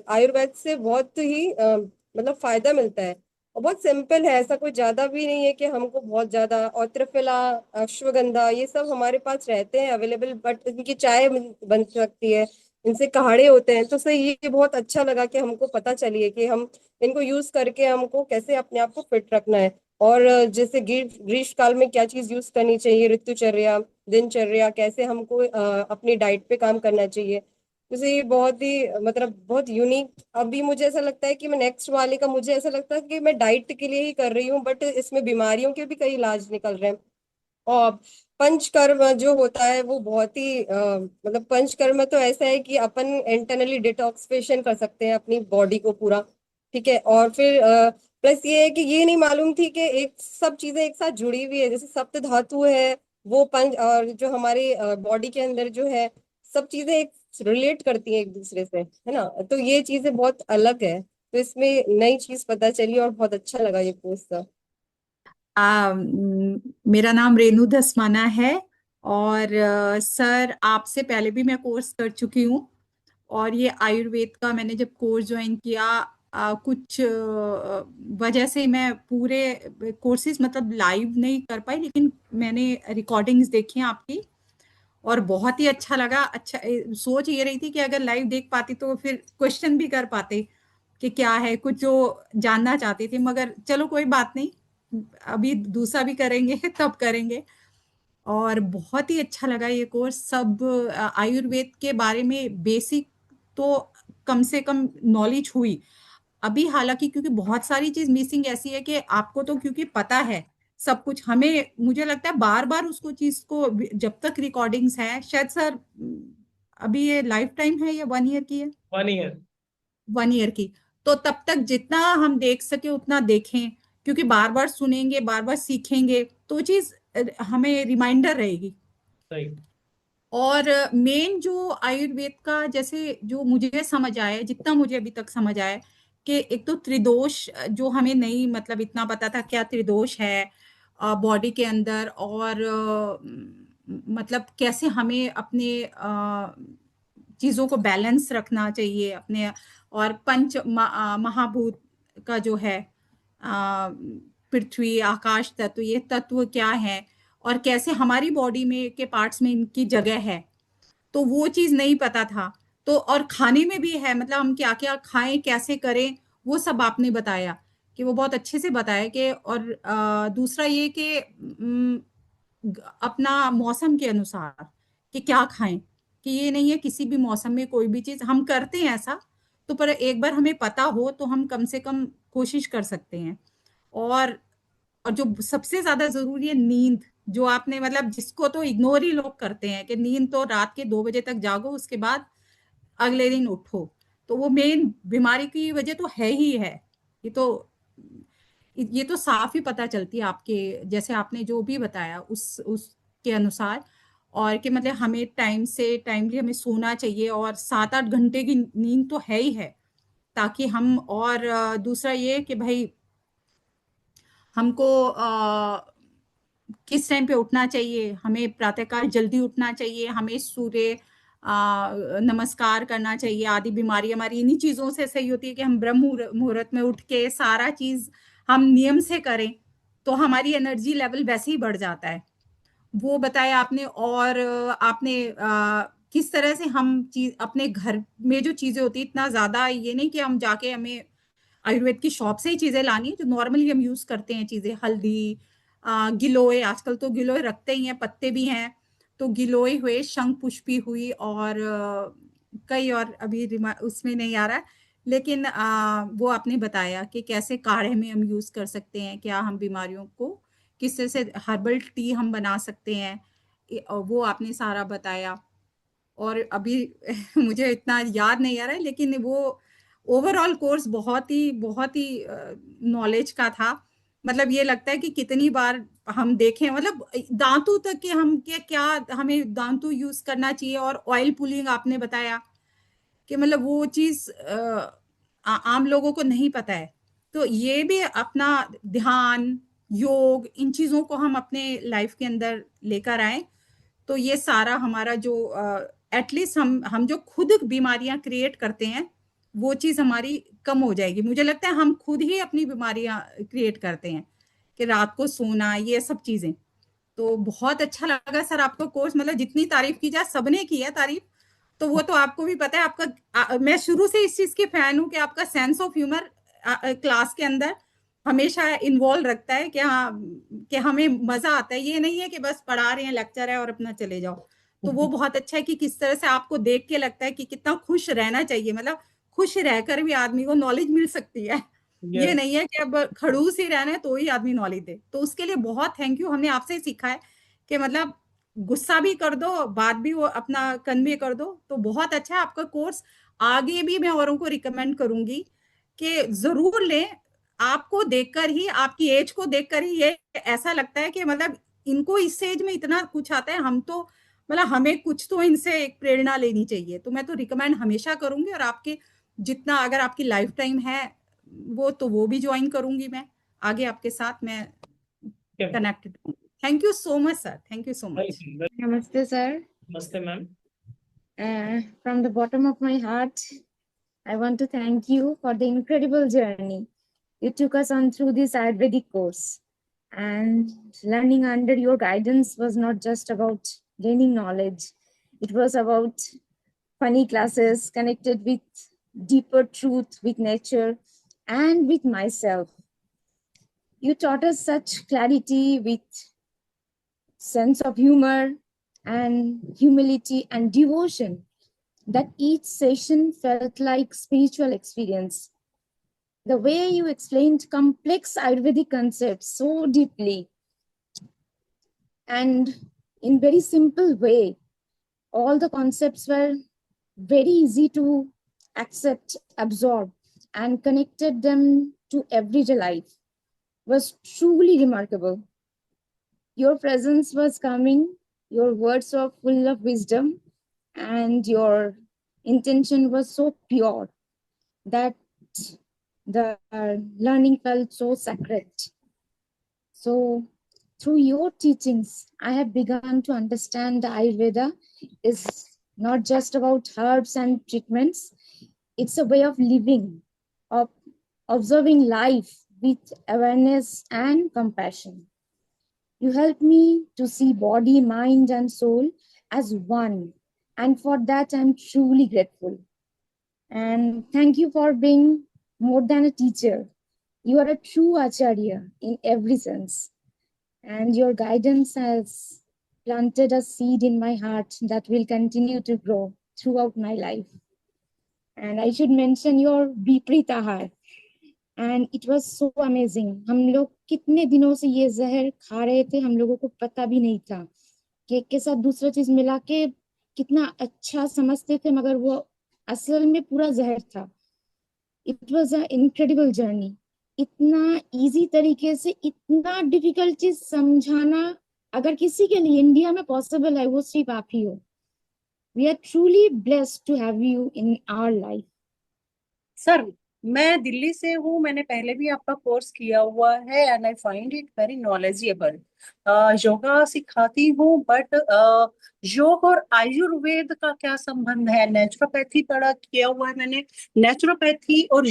आयुर्वेद से बहुत ही मतलब फायदा मिलता है और बहुत सिंपल है। ऐसा कोई ज्यादा भी नहीं है कि हमको बहुत ज्यादा। और त्रिफला, अश्वगंधा, ये सब हमारे पास रहते हैं अवेलेबल, बट इनकी चाय बन सकती है, इनसे काढ़े होते हैं। तो सही ये बहुत अच्छा लगा कि हमको पता चली है कि हम इनको यूज करके हमको कैसे अपने आप को फिट रखना है। और जैसे ग्रीष्म काल में क्या चीज यूज करनी चाहिए, ऋतुचर्या, दिनचर्या, कैसे हमको अपनी डाइट पे काम करना चाहिए। जैसे ये बहुत ही मतलब बहुत यूनिक। अभी मुझे ऐसा लगता है कि मैं नेक्स्ट वाले का मुझे ऐसा लगता है कि मैं डाइट के लिए ही कर रही हूँ, बट इसमें बीमारियों के भी कई इलाज निकल रहे हैं। और पंचकर्म जो होता है वो बहुत ही मतलब पंचकर्म तो ऐसा है कि अपन इंटरनली डिटॉक्सिफिकेशन कर सकते हैं अपनी बॉडी को पूरा। ठीक है। और फिर प्लस ये है कि ये नहीं मालूम थी कि एक सब चीजें एक साथ जुड़ी हुई है। जैसे सप्त धातु है वो पंच, और जो हमारे बॉडी के अंदर जो है सब चीजें एक रिलेट करती हैं एक दूसरे से, है ना। तो ये चीजें बहुत अलग है। तो इसमें नई चीज पता चली और बहुत अच्छा लगा ये कोर्स का। मेरा नाम रेनू धस्माना है और सर आपसे पहले भी मैं कोर्स कर चुकी हूँ। और ये आयुर्वेद का मैंने जब कोर्स ज्वाइन किया कुछ वजह से मैं पूरे कोर्सेज मतलब लाइव नहीं कर पाई, लेकिन मैंने रिकॉर्डिंग्स देखी हैं आपकी और बहुत ही अच्छा लगा। अच्छा सोच ये रही थी कि अगर लाइव देख पाती तो फिर क्वेश्चन भी कर पाते कि क्या है, कुछ जो जानना चाहती थी। मगर चलो कोई बात नहीं, अभी दूसरा भी करेंगे तब करेंगे। और बहुत ही अच्छा लगा ये कोर्स। सब आयुर्वेद के बारे में बेसिक तो कम से कम नॉलेज हुई अभी। हालांकि क्योंकि बहुत सारी चीज मिसिंग ऐसी है कि आपको तो क्योंकि पता है सब कुछ, हमें मुझे लगता है बार बार उसको चीज को जब तक रिकॉर्डिंग्स है शायद सर अभी ये लाइफ टाइम है या 1 ईयर की है? 1 ईयर। 1 ईयर की। तो तब तक जितना हम देख सके उतना देखें, क्योंकि बार बार सुनेंगे बार बार सीखेंगे तो चीज हमें रिमाइंडर रहेगी। सही। और मेन जो आयुर्वेद का जैसे जो मुझे समझ आया, जितना मुझे अभी तक समझ आया कि एक तो त्रिदोष जो हमें नहीं मतलब इतना पता था क्या त्रिदोष है बॉडी के अंदर, और मतलब कैसे हमें अपने चीजों को बैलेंस रखना चाहिए अपने। और महाभूत का जो है पृथ्वी, आकाश तत्व, ये तत्व क्या है और कैसे हमारी बॉडी में के पार्ट्स में इनकी जगह है, तो वो चीज नहीं पता था। तो और खाने में भी है, मतलब हम क्या क्या खाएं कैसे करें वो सब आपने बताया कि वो बहुत अच्छे से बताया कि। और दूसरा ये कि अपना मौसम के अनुसार कि क्या खाएं, कि ये नहीं है किसी भी मौसम में कोई भी चीज हम करते हैं ऐसा, तो पर एक बार हमें पता हो तो हम कम से कम कोशिश कर सकते हैं। और जो सबसे ज्यादा जरूरी है नींद, जो आपने मतलब जिसको तो इग्नोर ही लोग करते हैं कि नींद तो रात के 2 बजे तक जागो उसके बाद अगले दिन उठो, तो वो मेन बीमारी की वजह तो है ही है। ये तो साफ ही पता चलती है आपके जैसे आपने जो भी बताया उसके अनुसार। और कि मतलब हमें टाइम से टाइमली हमें सोना चाहिए और 7-8 घंटे की नींद तो है ही है, ताकि हम। और दूसरा ये कि भाई हमको किस टाइम पे उठना चाहिए, हमें प्रातःकाल जल्दी उठना चाहिए, हमें सूर्य नमस्कार करना चाहिए। आदि बीमारी हमारी इन्हीं चीजों से सही होती है कि हम ब्रह्म मुहूर्त में उठ के सारा चीज हम नियम से करें तो हमारी एनर्जी लेवल वैसे ही बढ़ जाता है, वो बताया आपने। और आपने किस तरह से हम चीज अपने घर में जो चीजें होती है, इतना ज्यादा ये नहीं कि हम जाके हमें आयुर्वेद की शॉप से ही चीजें लानी है, जो नॉर्मली हम यूज करते हैं चीजें, हल्दी, गिलोय, आजकल तो गिलोय रखते ही हैं, पत्ते भी हैं, तो गिलोय हुए, शंख पुष्पी हुई, और कई और अभी उसमें नहीं आ रहा है, लेकिन वो आपने बताया कि कैसे काढ़े में हम यूज कर सकते हैं, क्या हम बीमारियों को किस तरह से हर्बल टी हम बना सकते हैं, वो आपने सारा बताया। और अभी मुझे इतना याद नहीं आ रहा है, लेकिन वो ओवरऑल कोर्स बहुत ही नॉलेज का था। मतलब ये लगता है कि कितनी बार हम देखें, मतलब दांतों तक के हम क्या हमें दांतों यूज करना चाहिए, और ऑयल पुलिंग आपने बताया कि मतलब वो चीज आम लोगों को नहीं पता है। तो ये भी अपना ध्यान, योग, इन चीजों को हम अपने लाइफ के अंदर लेकर आए, तो ये सारा हमारा जो एटलीस्ट हम जो खुद बीमारियां क्रिएट करते हैं, वो चीज हमारी कम हो जाएगी। मुझे लगता है हम खुद ही अपनी बीमारियां क्रिएट करते हैं, कि रात को सोना, ये सब चीजें। तो बहुत अच्छा लगा सर आपका कोर्स, मतलब जितनी तारीफ की जाए, सबने की है तारीफ, तो वो तो आपको भी पता है। आपका मैं शुरू से इस चीज की फैन हूँ कि आपका सेंस ऑफ ह्यूमर क्लास के अंदर हमेशा इन्वॉल्व रखता है, कि हाँ, कि हमें मजा आता है, ये नहीं है कि बस पढ़ा रहे हैं, लेक्चर है और अपना चले जाओ। तो वो बहुत अच्छा है कि किस तरह से आपको देख के लगता है कि कितना खुश रहना चाहिए, मतलब खुश रहकर भी आदमी को नॉलेज मिल सकती है। ये नहीं है कि अब खड़ूस ही रहना है तो ही आदमी नॉलेज दे। तो उसके लिए बहुत थैंक यू, हमने आपसे ही सीखा है कि मतलब गुस्सा भी कर दो, बात भी वो अपना कन्वे कर दो। तो बहुत अच्छा है आपका कोर्स, आगे भी मैं औरों को रिकमेंड करूंगी कि जरूर लें। आपको देखकर ही, आपकी एज को देखकर ही ये ऐसा लगता है कि मतलब इनको इस एज में इतना कुछ आता है, हम तो मतलब हमें कुछ तो इनसे एक प्रेरणा लेनी चाहिए। तो मैं तो रिकमेंड हमेशा करूंगी, और आपके जितना अगर आपकी लाइफ टाइम है वो भी ज्वाइन करूंगी मैं, आगे आपके साथ मैं कनेक्टेड हूँ। Thank you so much sir, thank you so much. Namaste, sir. नमस्ते ma'am. From the bottom of my heart, I want to thank you for the incredible journey you took us on through this Ayurvedic course. And learning under your guidance was not just about gaining knowledge, it was about funny classes connected with deeper truth, with nature, and with myself. You taught us such clarity with sense of humor and humility and devotion that each session felt like spiritual experience. The way you explained complex Ayurvedic concepts so deeply and in very simple way, all the concepts were very easy to accept, absorb, and connected them to everyday life was truly remarkable. Your presence was calming, your words were full of wisdom, and your intention was so pure that the learning felt so sacred. So, through your teachings, I have begun to understand Ayurveda is not just about herbs and treatments, it's a way of living, of observing life with awareness and compassion. You help me to see body, mind, and soul as one. And for that, I'm truly grateful. And thank you for being more than a teacher. You are a true Acharya in every sense. And your guidance has planted a seed in my heart that will continue to grow throughout my life. And I should mention your Viprita, and it was so amazing. हम लोग कितने दिनों से ये जहर खा रहे थे, हम लोगों को पता भी नहीं था कि एक के साथ दूसरा चीज मिला के कितना अच्छा समझते थे, मगर वो असल में पूरा जहर था। It was a incredible journey. इतना इजी तरीके से इतना डिफिकल्ट चीज समझाना अगर किसी के लिए इंडिया में पॉसिबल है, वो सिर्फ आप ही हो। We are truly blessed to have you in our life. Sir, मैं दिल्ली से हूँ, मैंने पहले भी आपका कोर्स किया हुआ है and I find it very knowledgeable. Yoga सिखाती हूँ, बट योग और आयुर्वेद का क्या संबंध है? नेचुरोपैथी पढ़ा किया हुआ है मैंने, नेचुरोपैथी और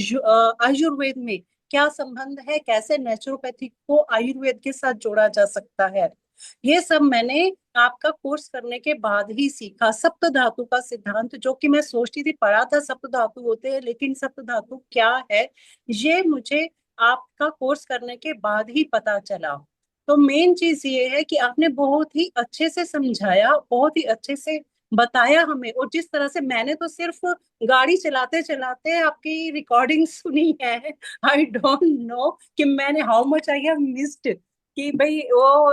आयुर्वेद में क्या संबंध है? कैसे नेचुरोपैथी को आयुर्वेद के साथ जोड़ा जा सकता है? ये सब मैंने आपका कोर्स करने के बाद ही सीखा। सप्त धातु का सिद्धांत, जो कि मैं सोचती थी पढ़ा था सप्त धातु होते हैं, लेकिन सप्त धातु क्या है ये मुझे आपका कोर्स करने के बाद ही पता चला। तो मेन चीज ये है कि आपने बहुत ही अच्छे से समझाया, बहुत ही अच्छे से बताया हमें। और जिस तरह से मैंने तो सिर्फ गाड़ी चलाते चलाते आपकी रिकॉर्डिंग सुनी है, आई डोंट नो कि मैंने how much I have missed, कि भाई वो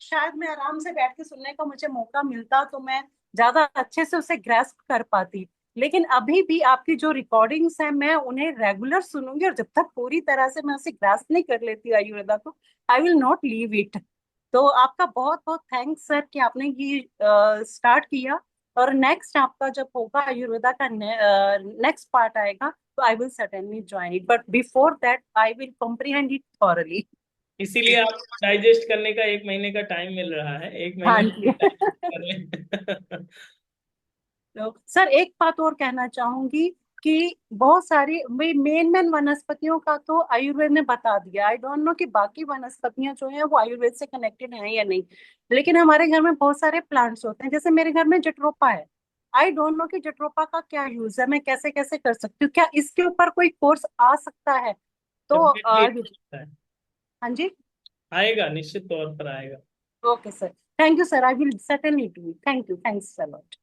शायद मैं आराम से बैठ के सुनने का मुझे मौका मिलता तो मैं ज्यादा अच्छे से उसे ग्रैस्प कर पाती। लेकिन अभी भी आपकी जो रिकॉर्डिंग्स हैं मैं उन्हें रेगुलर सुनूंगी, और जब तक पूरी तरह से मैं उसे ग्रैस्प नहीं कर लेती आयुर्वेदा को, I will not leave it. तो आपका बहुत बहुत थैंक्स सर कि आपने ये स्टार्ट किया। और नेक्स्ट आपका जब होगा आयुर्वेदा का नेक्स्ट पार्ट आएगा तो I will certainly join it, but before that I will comprehend it thoroughly. इसीलिए आपको डाइजेस्ट करने का 1 महीने का टाइम मिल रहा है, 1 हाँ महीने जी। कर लें। तो सर एक बात और कहना चाहूंगी कि बहुत सारी मेन वनस्पतियों का तो आयुर्वेद ने बता दिया। आई डोंट नो कि बाकी वनस्पतियां जो हैं वो आयुर्वेद से कनेक्टेड हैं या नहीं, लेकिन हमारे घर में बहुत सारे प्लांट्स होते हैं। जैसे मेरे घर में जट्रोपा है, आई डोंट नो कि जट्रोपा का क्या यूज है, मैं कैसे कैसे कर सकती हूँ, क्या इसके ऊपर कोई कोर्स आ सकता है? तो डेफिनेटली है, हाँ जी, आएगा, निश्चित तौर पर आएगा। Okay sir, thank you sir, I will certainly do. Thank you, thanks a lot.